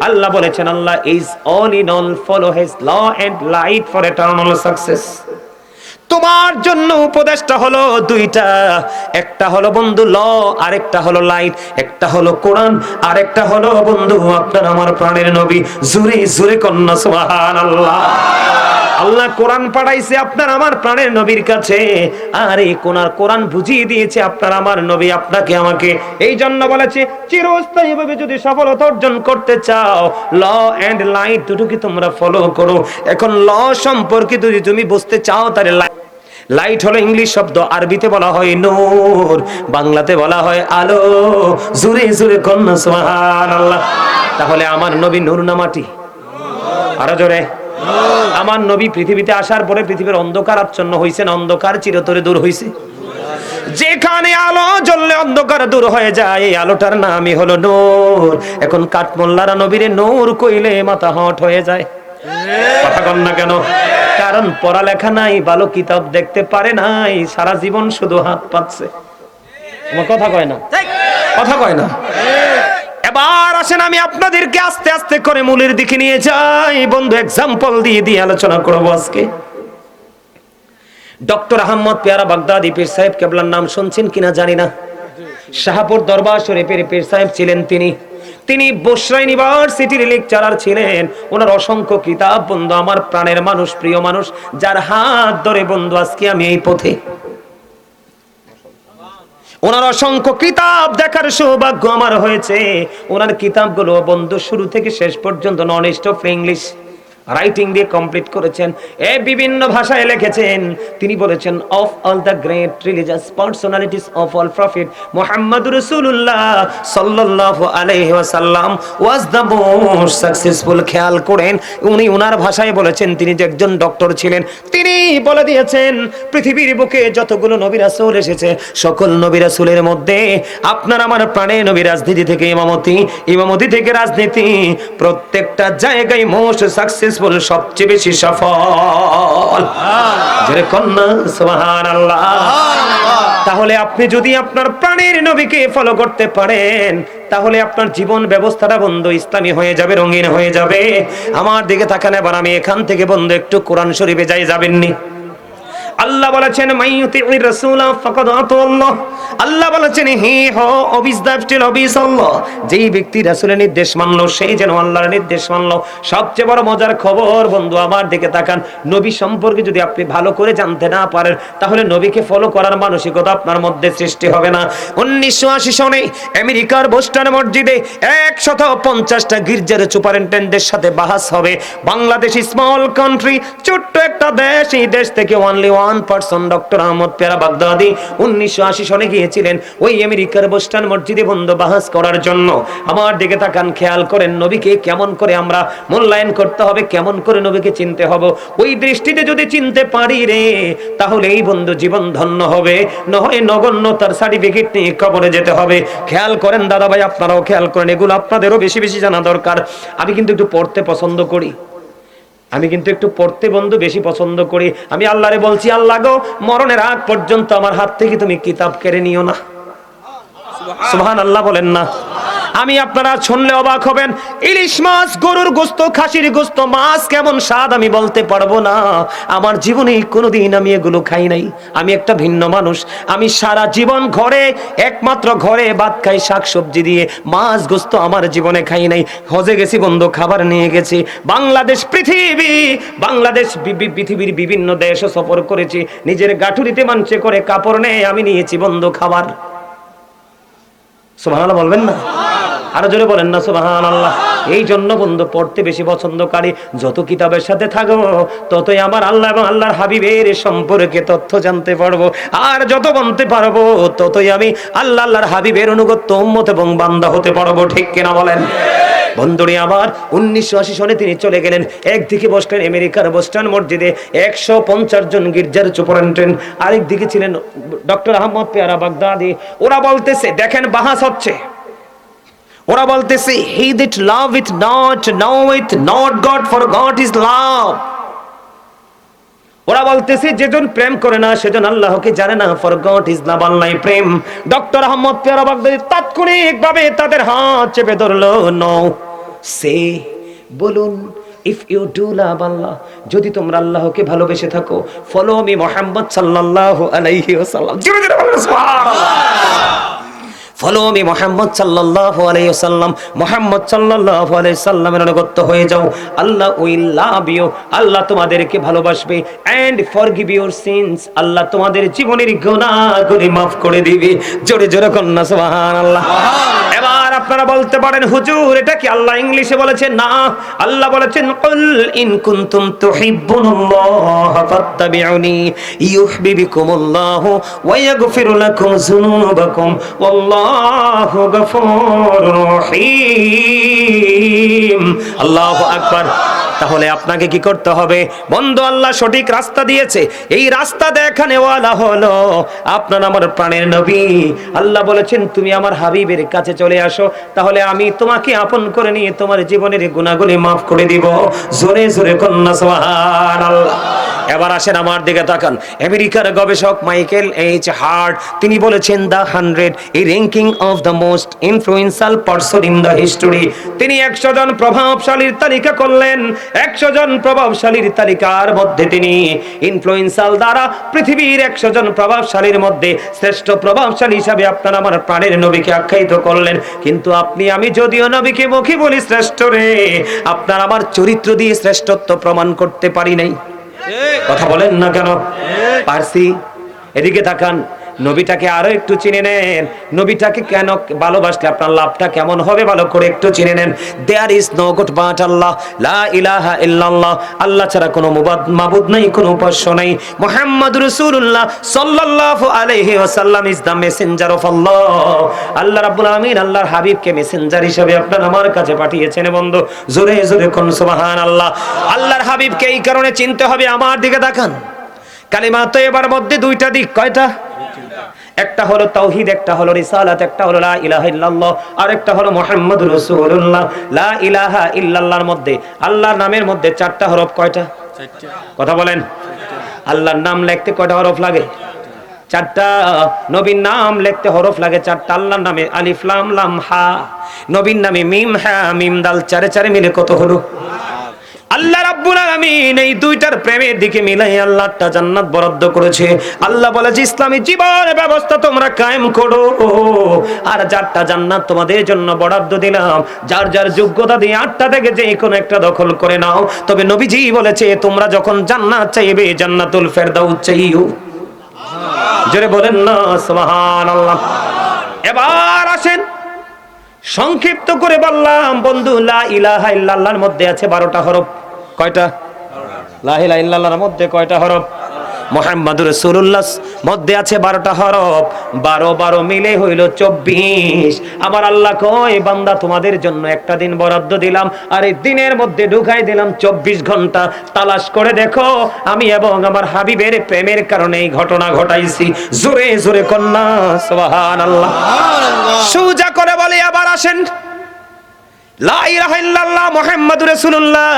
আল্লাহ বলেছেন Allah is all in all, follow his law and light for eternal success. তোমার জন্য উপদেষ্টা হলো দুইটা, একটা হলো বন্ধু ল, আরেকটা হলো লাইট। একটা হলো কোরআন, আরেকটা হলো বন্ধু আপনার আমার প্রাণের নবী। জোরে জোরে কন্যা সুবহানাল্লাহ। আল্লাহ কোরআন পাঠাইছে আপনার আমার প্রাণের নবীর কাছে, আর এই কোরআন বুঝিয়ে দিয়েছে আপনার আমার নবী আপনাকে আমাকে। এই জন্য বলেছে চিরস্থায়ী ভাবে যদি সফলতা অর্জন করতে চাও, ল এন্ড লাইট দুটোকে তোমরা ফলো করো। এখন ল সম্পর্কে যদি তুমি বুঝতে চাও, তাহলে লাইট হলো ইংলিশ শব্দ, আরবিতে বলা হয় নূর, বাংলাতে বলা হয় আলো। জোরে জোরে কন্যা সুবহানাল্লাহ। তাহলে আমার নবী নূর না মাটি? আরো জোরে। আমার নবী পৃথিবীতে আসার পরে পৃথিবীর অন্ধকার আচ্ছন্ন হয়েছে না অন্ধকার চিরতরে দূর হয়েছে? যেখানে আলো জ্বললে অন্ধকার দূর হয়ে যায়, এই আলোটার নামই হলো নূর। এখন কাঠমোল্লারা নবীরে নূর কইলে মাথা হট হয়ে যায়। কথা কন না কেন? কারণ পড়ালেখা নাই, ভালো কিতাব দেখতে পারে নাই, সারা জীবন শুধু হাত পাচ্ছে। আমার কথা কয় না, কথা কয় না। এবার আসেন আমি আপনাদেরকে আস্তে আস্তে করে মূলের দিকে নিয়ে যাই বন্ধু। এক্সাম্পল দিয়ে দিয়ে আলোচনা করবো আজকে। ডক্টর আহমদ পেয়ারা বাগদাদি পীর সাহেব কেবলার নাম শুনছেন কিনা জানি না। শাহপুর দরবার শরীফের পীর সাহেব ছিলেন তিনি বসরা ইউনিভার্সিটির লেকচারার ছিলেন। ওনার অসংখ্য কিতাব বন্ধু, আমার প্রাণের মানুষ, প্রিয় মানুষ, যার হাত ধরে বন্ধু আজকে আমি এই পথে। ওনার অসংখ্য কিতাব দেখার সৌভাগ্য আমার হয়েছে। ওনার কিতাবগুলো বন্ধু শুরু থেকে শেষ পর্যন্ত নন স্টপ ইংলিশ। রাইটিং দিয়ে কমপ্লিট করেছেন, বিভিন্ন ভাষায় লিখেছেন। তিনি বলেছেন of all the great religious personalities of all prophet মুহাম্মদুর রাসূলুল্লাহ সাল্লাল্লাহু আলাইহি ওয়াসাল্লাম ওয়াজ দ্য মোস্ট সাকসেসফুল। খেয়াল করেন উনি ওনার ভাষায় বলেছেন, তিনি যে একজন ডক্টর ছিলেন, তিনি বলে দিয়েছেন পৃথিবীর বুকে যতগুলো নবী রাসূল এসেছে সকল নবী রাসূলের মধ্যে আপনার আমার প্রাণের নবী রাজনীতি থেকে ইমামতি থেকে রাজনীতি, প্রত্যেকটা জায়গায় মোস্ট সাকসেসফুল, সবচেয়ে বেশি সফল। জোরে কন্যা সুবহানাল্লাহ। তাহলে আপনি যদি আপনার প্রাণের নবীকে ফলো করতে পারেন তাহলে আপনার জীবন ব্যবস্থাটা বন্ধু ইসলামী হয়ে যাবে, রঙিন হয়ে যাবে। আমার দিকে তাকান, এবার আমি এখান থেকে বন্ধু একটু কোরআন শরীফে যাই, যাবেননি? আল্লাহ বলেছেন মাইয়ুতির রাসূলা ফাকাদ আতাল্লাহ। আল্লাহ বলেছেন হি হো অবিজদাফটিল অবিসাল্লাহ, যেই ব্যক্তি রাসূলের নির্দেশ মানলো সেই যেন আল্লাহর নির্দেশ মানলো। সবচেয়ে বড় মজার খবর বন্ধু, আমার দিকে তাকান, নবী সম্পর্কে যদি আপনি ভালো করে জানতে না পারেন তাহলে নবীকে ফলো করার মানসিকতা আপনার মধ্যে সৃষ্টি হবে না। 1980 সনে আমেরিকার বোস্টন মসজিদে 150টা গির্জার সুপারিনটেন্ডেন্টের সাথে বাহাস হবে। বাংলাদেশ স্মল কান্ট্রি, ছোট্ট একটা দেশ, এই দেশ থেকে only one person doctor Ahmad Peyara Baghdadi 1980 সনে গিয়েছিলেন ওই আমেরিকার বোস্টন মসজিদে বন্ধ বাহাস করার জন্য। আমার দিকে তাকান, খেয়াল করেন নবীকে কেমন করে আমরা মূল্যায়ন করতে হবে, কেমন করে নবীকে চিনতে হবে। ওই দৃষ্টিতে যদি চিনতে পারি রে তাহলে এই বন্ধু জীবন ধন্য হবে, নয় নগণ্যতার সার্টিফিকেট নিয়ে কবরে যেতে হবে। খেয়াল করেন দাদা ভাই, আপনারাও খেয়াল করেন, এগুলো আপনাদেরও বেশি বেশি জানা দরকার। আমি কিন্তু একটু পড়তে পছন্দ করি, বন্ধু বেশি পছন্দ করি। আমি আল্লাহরে বলছি, আল্লাহ গো মরণের আগ পর্যন্ত আমার হাত থেকে তুমি কিতাব কেড়ে নিও না। সুবহানাল্লাহ বলেন না। আমি আপনারা শুনলে অবাক হবেন, ইলিশ মাছ, গরুর গোশত, খাসির গোশত, মাছ কেমন স্বাদ আমি বলতে পারবো না। আমার জীবনে কোনোদিন আমি এগুলো খাই নাই। আমি একটা ভিন্ন মানুষ। আমি সারা জীবন একমাত্র ঘরে ভাত খাই শাকসবজি দিয়ে, মাছ গোশত আমার জীবনে খাই নাই। হজে গেছি বন্ধু, খাবার নিয়ে গেছি। পৃথিবীর বিভিন্ন দেশে সফর করেছি, নিজের গাঠুরিতে মাঞ্চে করে কাপড় নেই আমি নিয়েছি বন্ধু খাবার। সুবহানাল্লাহ বলবেন না? আরো জোরে বলেন না সুবহানাল্লাহ। এই জন্য বন্ধু পড়তে বেশি পছন্দ করি। যত কিতাবের সাথে থাকবো ততই আমার আল্লাহ এবং আল্লাহর হাবিবের সম্পর্কে তথ্য জানতে পারবো। আর যত বলতে পারবো ততই আমি আল্লাহর হাবিবের অনুগত উম্মত এবং বান্দা হতে পারবো। ঠিক কিনা বলেন? বন্ধুরে আমার 1980 সনে তিনি চলে গেলেন। একদিকে বসলেন আমেরিকার বোস্টন মসজিদে 150 জন গির্জার সুপারিনটেন্ডেন্ট, আরেকদিকে ছিলেন ডক্টর আহমদ পেয়ারা বাগদাদি। ওরা বলতেছে, দেখেন বাহাস হচ্ছে, ওরা বলতেছে he that loveth not knoweth not God, for God is love। ওরা বলতেছে যেজন প্রেম করে না সেজন আল্লাহকে জানে না, for God is love, Allah প্রেম। ডক্টর আহমদ পেয়ারা বাগদাদি তাৎক্ষণিকভাবে তাদের হাত চেপে ধরলো। নো সে, বলুন, if you do love Allah, যদি তোমরা আল্লাহকে ভালোবেসে থাকো, follow me মুহাম্মদ সাল্লাল্লাহু আলাইহি ওয়াসাল্লাম। জোরে জোরে বলুন সুবহানাল্লাহ। ফলো মি মুহাম্মদ সাল্লাল্লাহু আলাইহি ওয়াসাল্লাম, মুহাম্মদ সাল্লাল্লাহু আলাইহি সাল্লামের অনুগত হয়ে যাও। আল্লাহ উইল লাভ ইউ, আল্লাহ তোমাদেরকে ভালোবাসবে। এন্ড ফরগিভ ইউর সিনস, আল্লাহ তোমাদের জীবনের গুনাহগুলি maaf করে দিবে। জোরে জোরে কন্না সুবহানাল্লাহ। এবার আপনারা বলতে পারেন হুজুর এটা কি আল্লাহ ইংলিশে বলেছেন? না, আল্লাহ বলেছেন কুল ইন কুনতুম তুহিব্বুনাল্লাহ ফাত্তাবিউনি ইউহিব্বুকুমুল্লাহু ওয়া ইয়াগফির লাকুম যুনুবাকুম ওয়াল্লাহু গফুরুর রহিম। আল্লাহু আকবার। তাহলে আপনাকে কি করতে হবে বন্ধু? আল্লাহ সঠিক রাস্তা দিয়েছে, এই রাস্তা দেখানে ওয়ালা হলো আপনার আমার প্রাণের নবী। আল্লাহ বলেছেন তুমি আমার হাবিবের কাছে চলে আসো, তাহলে আমি তোমাকে আপন করে নিয়ে তোমার জীবনের গুনাহগুলি maaf করে দিব। জোরে জোরে কন্না সুবহানাল্লাহ। এবার আসেন আমার দিকে তাকান। আমেরিকার গবেষক মাইকেল এইচ হার্ট তিনি বলেছেন দ্য 100 এই ranking of the most influential person in the history. তিনি 100 জন প্রভাবশালীর তালিকা করলেন। 100 জন প্রভাবশালীর তালিকার মধ্যে তিনি ইনফ্লুয়েন্সিয়াল দ্বারা পৃথিবীর 100 জন প্রভাবশালীর মধ্যে শ্রেষ্ঠ প্রভাবশালী হিসাবে আপনার আমার প্রাণের নবীকে আখ্যায়িত করলেন। কিন্তু আপনি আমি যদিও নবীকে মুখে বলি শ্রেষ্ঠ রে, আপনার আমার চরিত্র দিয়ে শ্রেষ্ঠত্ব প্রমাণ করতে পারি নাই। কথা বলেন না কেন? পারছি। এদিকে তাকান, নবীটাকে আরো একটু চিনে নেন। নবীটাকে কেন ভালোবাসলে আপনার লাভটা কেমন হবে ভালো করে একটু চিনে নেন। There is no god but Allah, লা ইলাহা ইল্লাল্লাহ, আল্লাহ ছাড়া কোনো মাবুদ নাই, কোনো উপাস্য নাই। মুহাম্মাদুর রাসূলুল্লাহ সাল্লাল্লাহু আলাইহি ওয়াসাল্লাম ইজ দা মেসেঞ্জার অফ আল্লাহ। আল্লাহ রাব্বুল আমিন আল্লাহর হাবিবকে মেসেঞ্জার হিসেবে আপনার আমার কাছে পাঠিয়েছেন। বন্ধু জোরে জোরে কোন সুবহানাল্লাহ। আল্লাহর হাবিবকে এই কারণে চিনতে হবে। আমার দিকে তাকান, কালিমা তয়্যিবার মধ্যে দুইটা দিক, কয়টা? একটা হলো তাওহীদ, একটা হলো রিসালাত, একটা হলো লা ইলাহা ইল্লাল্লাহ, আর একটা হলো মুহাম্মাদুর রাসূলুল্লাহ। লা ইলাহা ইল্লাল্লাহর মধ্যে, আল্লাহর নামের মধ্যে চারটা হরফ, কয়টা? চারটা। কথা বলেন। আল্লাহর নাম লিখতে কয়টা হরফ লাগে? চারটা। নবীর নাম লিখতে হরফ লাগে চারটা। আল্লাহর নামে আলিফ লাম লাম হা, নবীর নামে মিম হা মিম দাল, চারে চারে মিলে কত হলো? আল্লাহ রাব্বুল আলামিন এই দুইটার প্রেমের দিকে মিলাই আল্লাহ একটা জান্নাত বরাদ্দ করেছে। আল্লাহ বলেছে ইসলামী জীবন ব্যবস্থা তোমরা কায়েম করো, আর চারটা জান্নাত তোমাদের জন্য বরাদ্দ দিলাম। যার যার যোগ্যতা দিয়ে আটটা থেকে যে কোনো একটা দখল করে নাও। তবে নবীজি বলেছে তোমরা যখন জান্নাত চাইবে জান্নাতুল ফেরদাউস চাইও। জোরে বলেন না সুবহানাল্লাহ। এবার আসেন, সংক্ষিপ্ত করে বললাম বন্ধু, লা ইলাহা ইল্লাল্লাহর মধ্যে আছে 12টা হরফ। কয়টা? লা ইলাহা ইল্লাল্লাহর মধ্যে কয়টা হরফ? মুহাম্মাদুর রাসূলুল্লাহ মধ্যে আছে 12টা হরফ। 12 12 মিলে হইল 24। আমার আল্লাহ কয় বান্দা তোমাদের জন্য একটা দিন বরাদ্দ দিলাম, আর এই দিনের মধ্যে ঢুকাই দিলাম 24 ঘন্টা। তালাশ করে দেখো, আমি এবং আমার হাবিবের প্রেমের কারণে এই ঘটনা ঘটাইছি। জোরে জোরে কন্যা সুবহানাল্লাহ। সুজা করে বলে আবার আসেন, লা ইলাহা ইল্লাল্লাহ মুহাম্মাদুর রাসূলুল্লাহ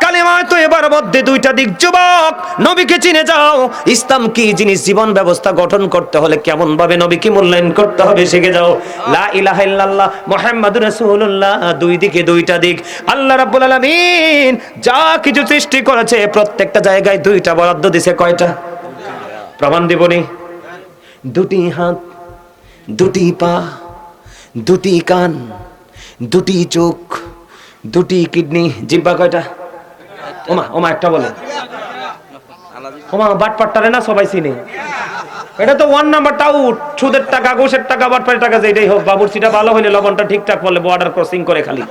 কালিমা তয়্যিবার মধ্যে দুইটা দিক। যুবক, নবীকে চিনে যাও। ইসলাম কি জিনিস, জীবন ব্যবস্থা গঠন করতে হলে কেমন ভাবে নবীকে মূল্যায়ন করতে হবে শিখে যাও। লা ইলাহা ইল্লাল্লাহ মুহাম্মাদুর রাসূলুল্লাহ, দুই দিকে দুইটা দিক। আল্লাহ রাব্বুল আলামিন যা কিছু সৃষ্টি করেছে প্রত্যেকটা জায়গায় দুইটা বরাদ্দ দিয়েছে। কয়টা? প্রমাণ দিবনি। দুটি হাত, দুটি পা, দুটি কান, দুটি চোখ, দুটি কিডনি, জিহ্বা কয়টা? ওমা ওমা একটা বলে, ওমা বাটপাট্টারে না সবাই চিনে। এটা তো 1 নাম্বারটা আউট। সুদের টাকা, ঘুষের টাকা, বাটপাটের টাকা যেটাই হোক, বাবুর্চিটা ভালো হইলে লবণটা ঠিকঠাক বলে বর্ডার ক্রসিং করে খালি।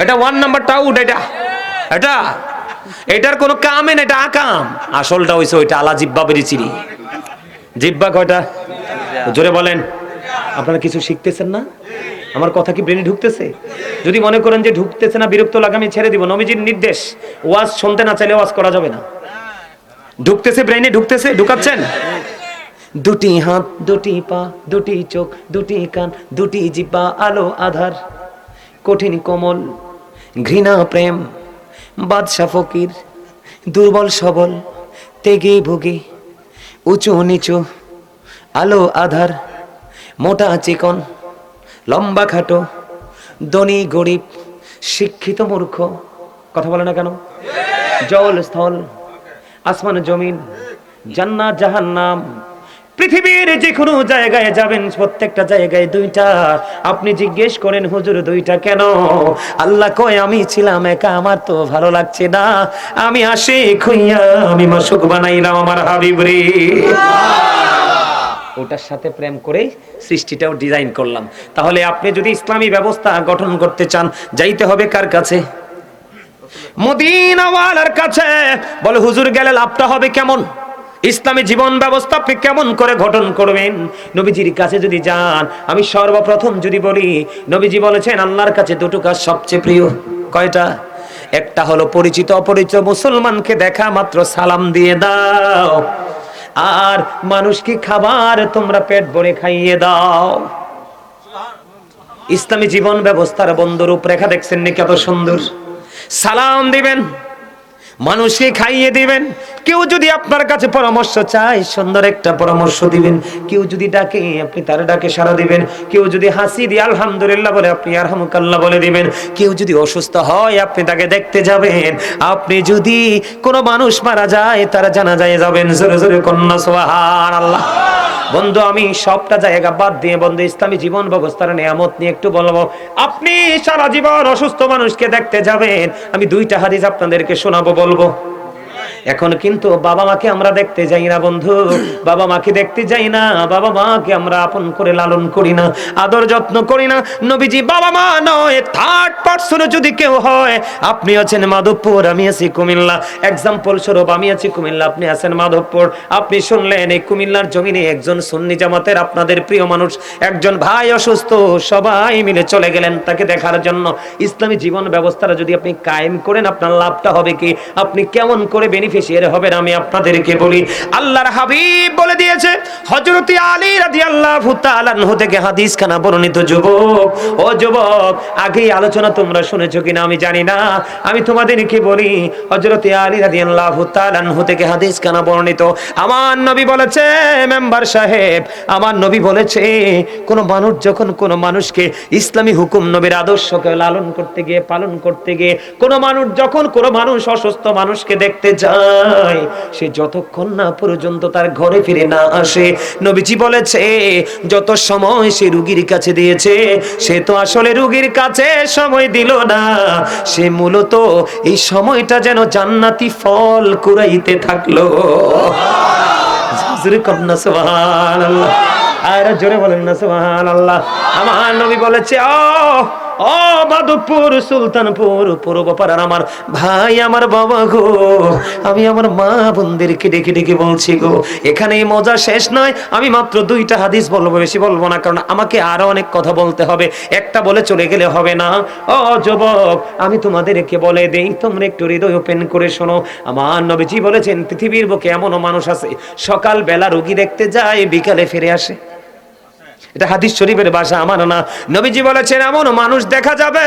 এটা 1 নাম্বারটা আউট। এটা এটার কোনো কামে না, এটা আকাম। আসলটা হইছে ওইটা আলা জিহ্বা বেরিচিরি। জিহ্বা কয়টা? জোরে বলেন। আপনারা কিছু শিখতেছেন না? আমার কথা কি ব্রেনে ঢুকতেছে? যদি মনে করেন যে ঢুকতেছে না, বিরক্ত লাগে, আমি ছেড়ে দিব। নবীজির নির্দেশ, ওয়াজ শুনতে না চাইলে ওয়াজ করা যাবে না। ঢুকতেছে ব্রেনে, ঢুকতেছে, ঢুকাচ্ছেন। দুটি হাত, দুটি পা, দুটি চোখ, দুটি কান, দুটি জিহ্বা, আলো আধার, কঠিন কোমল, ঘৃণা প্রেম, বাদশা ফকির, দুর্বল সবল, তেগে ভুগে, উঁচু নিচু, আলো আধার, মোটা চিকন, লম্বা খাটো, ধনী গরিব, শিক্ষিত মূর্খ, কথা বলে না কেন? জল স্থল, আসমান জমিন, জান্নাত জাহান্নাম, পৃথিবীর যে কোনো জায়গায় যাবেন প্রত্যেকটা জায়গায় দুইটা। আপনি জিজ্ঞেস করেন হুজুর দুইটা কেন? আল্লাহ কয় আমি ছিলাম একা, আমার তো ভালো লাগছে না, আমি আশিক হইয়া আমি মাশুক বানাইলাম আমার হাবিব রে। ওটার সাথে প্রেম করে সৃষ্টিটাও ডিজাইন করলাম। তাহলে আপনি যদি ইসলামী ব্যবস্থা গঠন করতে চান, যাইতে হবে কার কাছে? মদিনাওয়ালার কাছে। বলে হুজুর গেলে লাভটা হবে কেমন? ইসলামী জীবন ব্যবস্থা আপনি কেমন করে গঠন করবেন? নবীজির কাছে যদি যান, আমি সর্বপ্রথম যদি বলি, নবীজি বলেছেন আল্লাহর কাছে দুটো কাজ সবচেয়ে প্রিয়। কয়টা? একটা হলো পরিচিত অপরিচিত মুসলমানকে দেখা মাত্র সালাম দিয়ে দাও, আর মানুষকে খাবার তোমরা পেট ভরে খাইয়ে দাও। ইসলামী জীবন ব্যবস্থার বন্ধ রূপরেখা দেখছেন নি কত সুন্দর? সালাম দিবেন, মানুষকে খাইয়ে দিবেন। কেউ যদি আপনার কাছে পরামর্শ চায়, সুন্দর একটা পরামর্শ দিবেন। কেউ যদি ডাকে, আপনি তার ডাকে সাড়া দিবেন। কেউ যদি হাসি দিয়ে আলহামদুলিল্লাহ বলে, আপনি আরহামুকাল্লাহ বলে দিবেন। কেউ যদি অসুস্থ হয়, আপনি তাকে দেখতে যাবেন। আপনি যদি কোনো মানুষ মারা যায়, তার জানাজায় যাবেন। জোরে জোরে কন্যা সুবহানাল্লাহ। বন্ধু, আমি সবটা জায়গা বাদ দিয়ে বন্ধু ইসলামী জীবন ব্যবস্থার নিয়ামত নিয়ে একটু বলবো। আপনি সারা জীবন অসুস্থ মানুষকে দেখতে যাবেন, আমি দুইটা হাদিস আপনাদেরকে শোনাবো, বলবো। এখন কিন্তু বাবা মাকে আমরা দেখতে যাই না বন্ধু, বাবা মাকে দেখতে যাই না, বাবা মাকে আমরা আপন করে লালন করি না, আদর যত্ন করি না। নবীজি বাবা মা নয়, থার্ড পারসন যদি কেউ হয়, আপনি আছেন মাধবপুর, আমি আছি কুমিল্লা, এক্সাম্পল স্বরূপ আমি আছি কুমিল্লা, আপনি আছেন মাধবপুর, আপনি শুনলেন এই কুমিল্লার জমিনে একজন সুন্নি জামাতের আপনাদের প্রিয় মানুষ, একজন ভাই অসুস্থ, সবাই মিলে চলে গেলেন তাকে দেখার জন্য। ইসলামী জীবন ব্যবস্থাটা যদি আপনি কায়েম করেন, আপনার লাভটা হবে কি, আপনি কেমন করে বেনিফিশিয়ারি হবেন আমি আপনাদেরকে বলি। আল্লাহর হাবিব বলে দিয়েছে, হযরত আলী রাদিয়াল্লাহু তাআলা আনহু থেকে হাদিস খানা বর্ণিত। যুবক, ও যুবক, আগেই আলোচনা তোমরা শুনেছো কিনা আমি জানি না, আমি তোমাদেরকে বলি, হযরত আলী রাদিয়াল্লাহু তাআলা আনহু থেকে হাদিস খানা বর্ণিত। আমার নবী বলেছে, মেম্বার সাহেব, আমার নবী বলেছে, কোন মানুষ যখন কোন মানুষকে ইসলামী হুকুম নবীর আদর্শকে লালন করতে গিয়ে, পালন করতে গিয়ে, কোন মানুষ যখন কোন মানুষ অসুস্থ মানুষকে দেখতে যায়, সে যতক্ষণ না পর্যন্ত তার ঘরে ফিরে না আসে, নবীজি বলেছে যত সময় সে রোগীর কাছে দিয়েছে, সে তো আসলে রোগীর কাছে সময় দিল না, সে মূলত এই সময়টা যেন জান্নাতি ফল কুড়াইতে থাকলো। জোরে কন্যা সুবহানাল্লাহ, আর জোরে বলেন না সুবহানাল্লাহ। আমার নবী বলেছে, ও মাধবপুর, সুলতানপুর, পূর্বপাড়ার আমার ভাই, আমার বাবা গো, আমি আমার মা বোনদেরকে ডেকে ডেকে বলছি গো, এখানে মজা শেষ নয়, আমি মাত্র 2টা হাদিস বলবো, বেশি বলবো না, কারণ আমাকে আরো অনেক কথা বলতে হবে, একটা বলে চলে গেলে হবে না। ও যুবক, আমি তোমাদেরকে বলে দেই, তোমরা একটু হৃদয় ওপেন করে শোনো। আমার নবীজি বলেছেন, পৃথিবীর বুকে এমনও মানুষ আছে, সকাল বেলা রোগী দেখতে যায়, বিকালে ফিরে আসে। এটা হাদিস শরীফের ভাষা, আমার না। নবীজি বলেছেন, এমন মানুষ দেখা যাবে,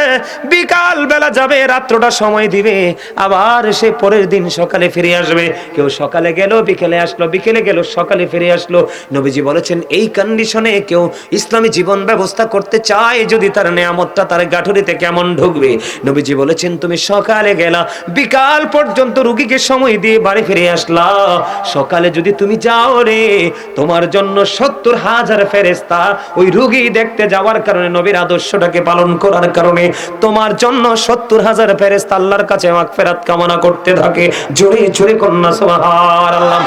বিকাল বেলা যাবে, রাত্রটা সময় দিবে, আবার সে পরের দিন সকালে ফিরে আসবে। কেউ সকালে গেল, বিকেলে আসলো, বিকেলে গেল, সকালে ফিরে আসলো। নবীজি বলেছেন, এই কন্ডিশনে কেউ ইসলামী জীবন ব্যবস্থা করতে চায়, যদি তার নেয়ামতটা তার গাঠুরিতে কেমন ঢুকবে। নবীজি বলেছেন, তুমি সকালে গেলা, বিকাল পর্যন্ত রোগীকে সময় দিয়ে বাড়ি ফিরে আসলা, সকালে যদি তুমি যাও রে, তোমার জন্য 70,000 ফেরেশতা ওই রোগী দেখতে যাওয়ার কারণে, নবীর আদর্শটাকে পালন করার কারণে, তোমার জন্য 70,000 ফেরেশতা আল্লাহর কাছে মাগফিরাত কামনা করতে থাকে। জোরে জোরে কন্যা সুবহানাল্লাহ।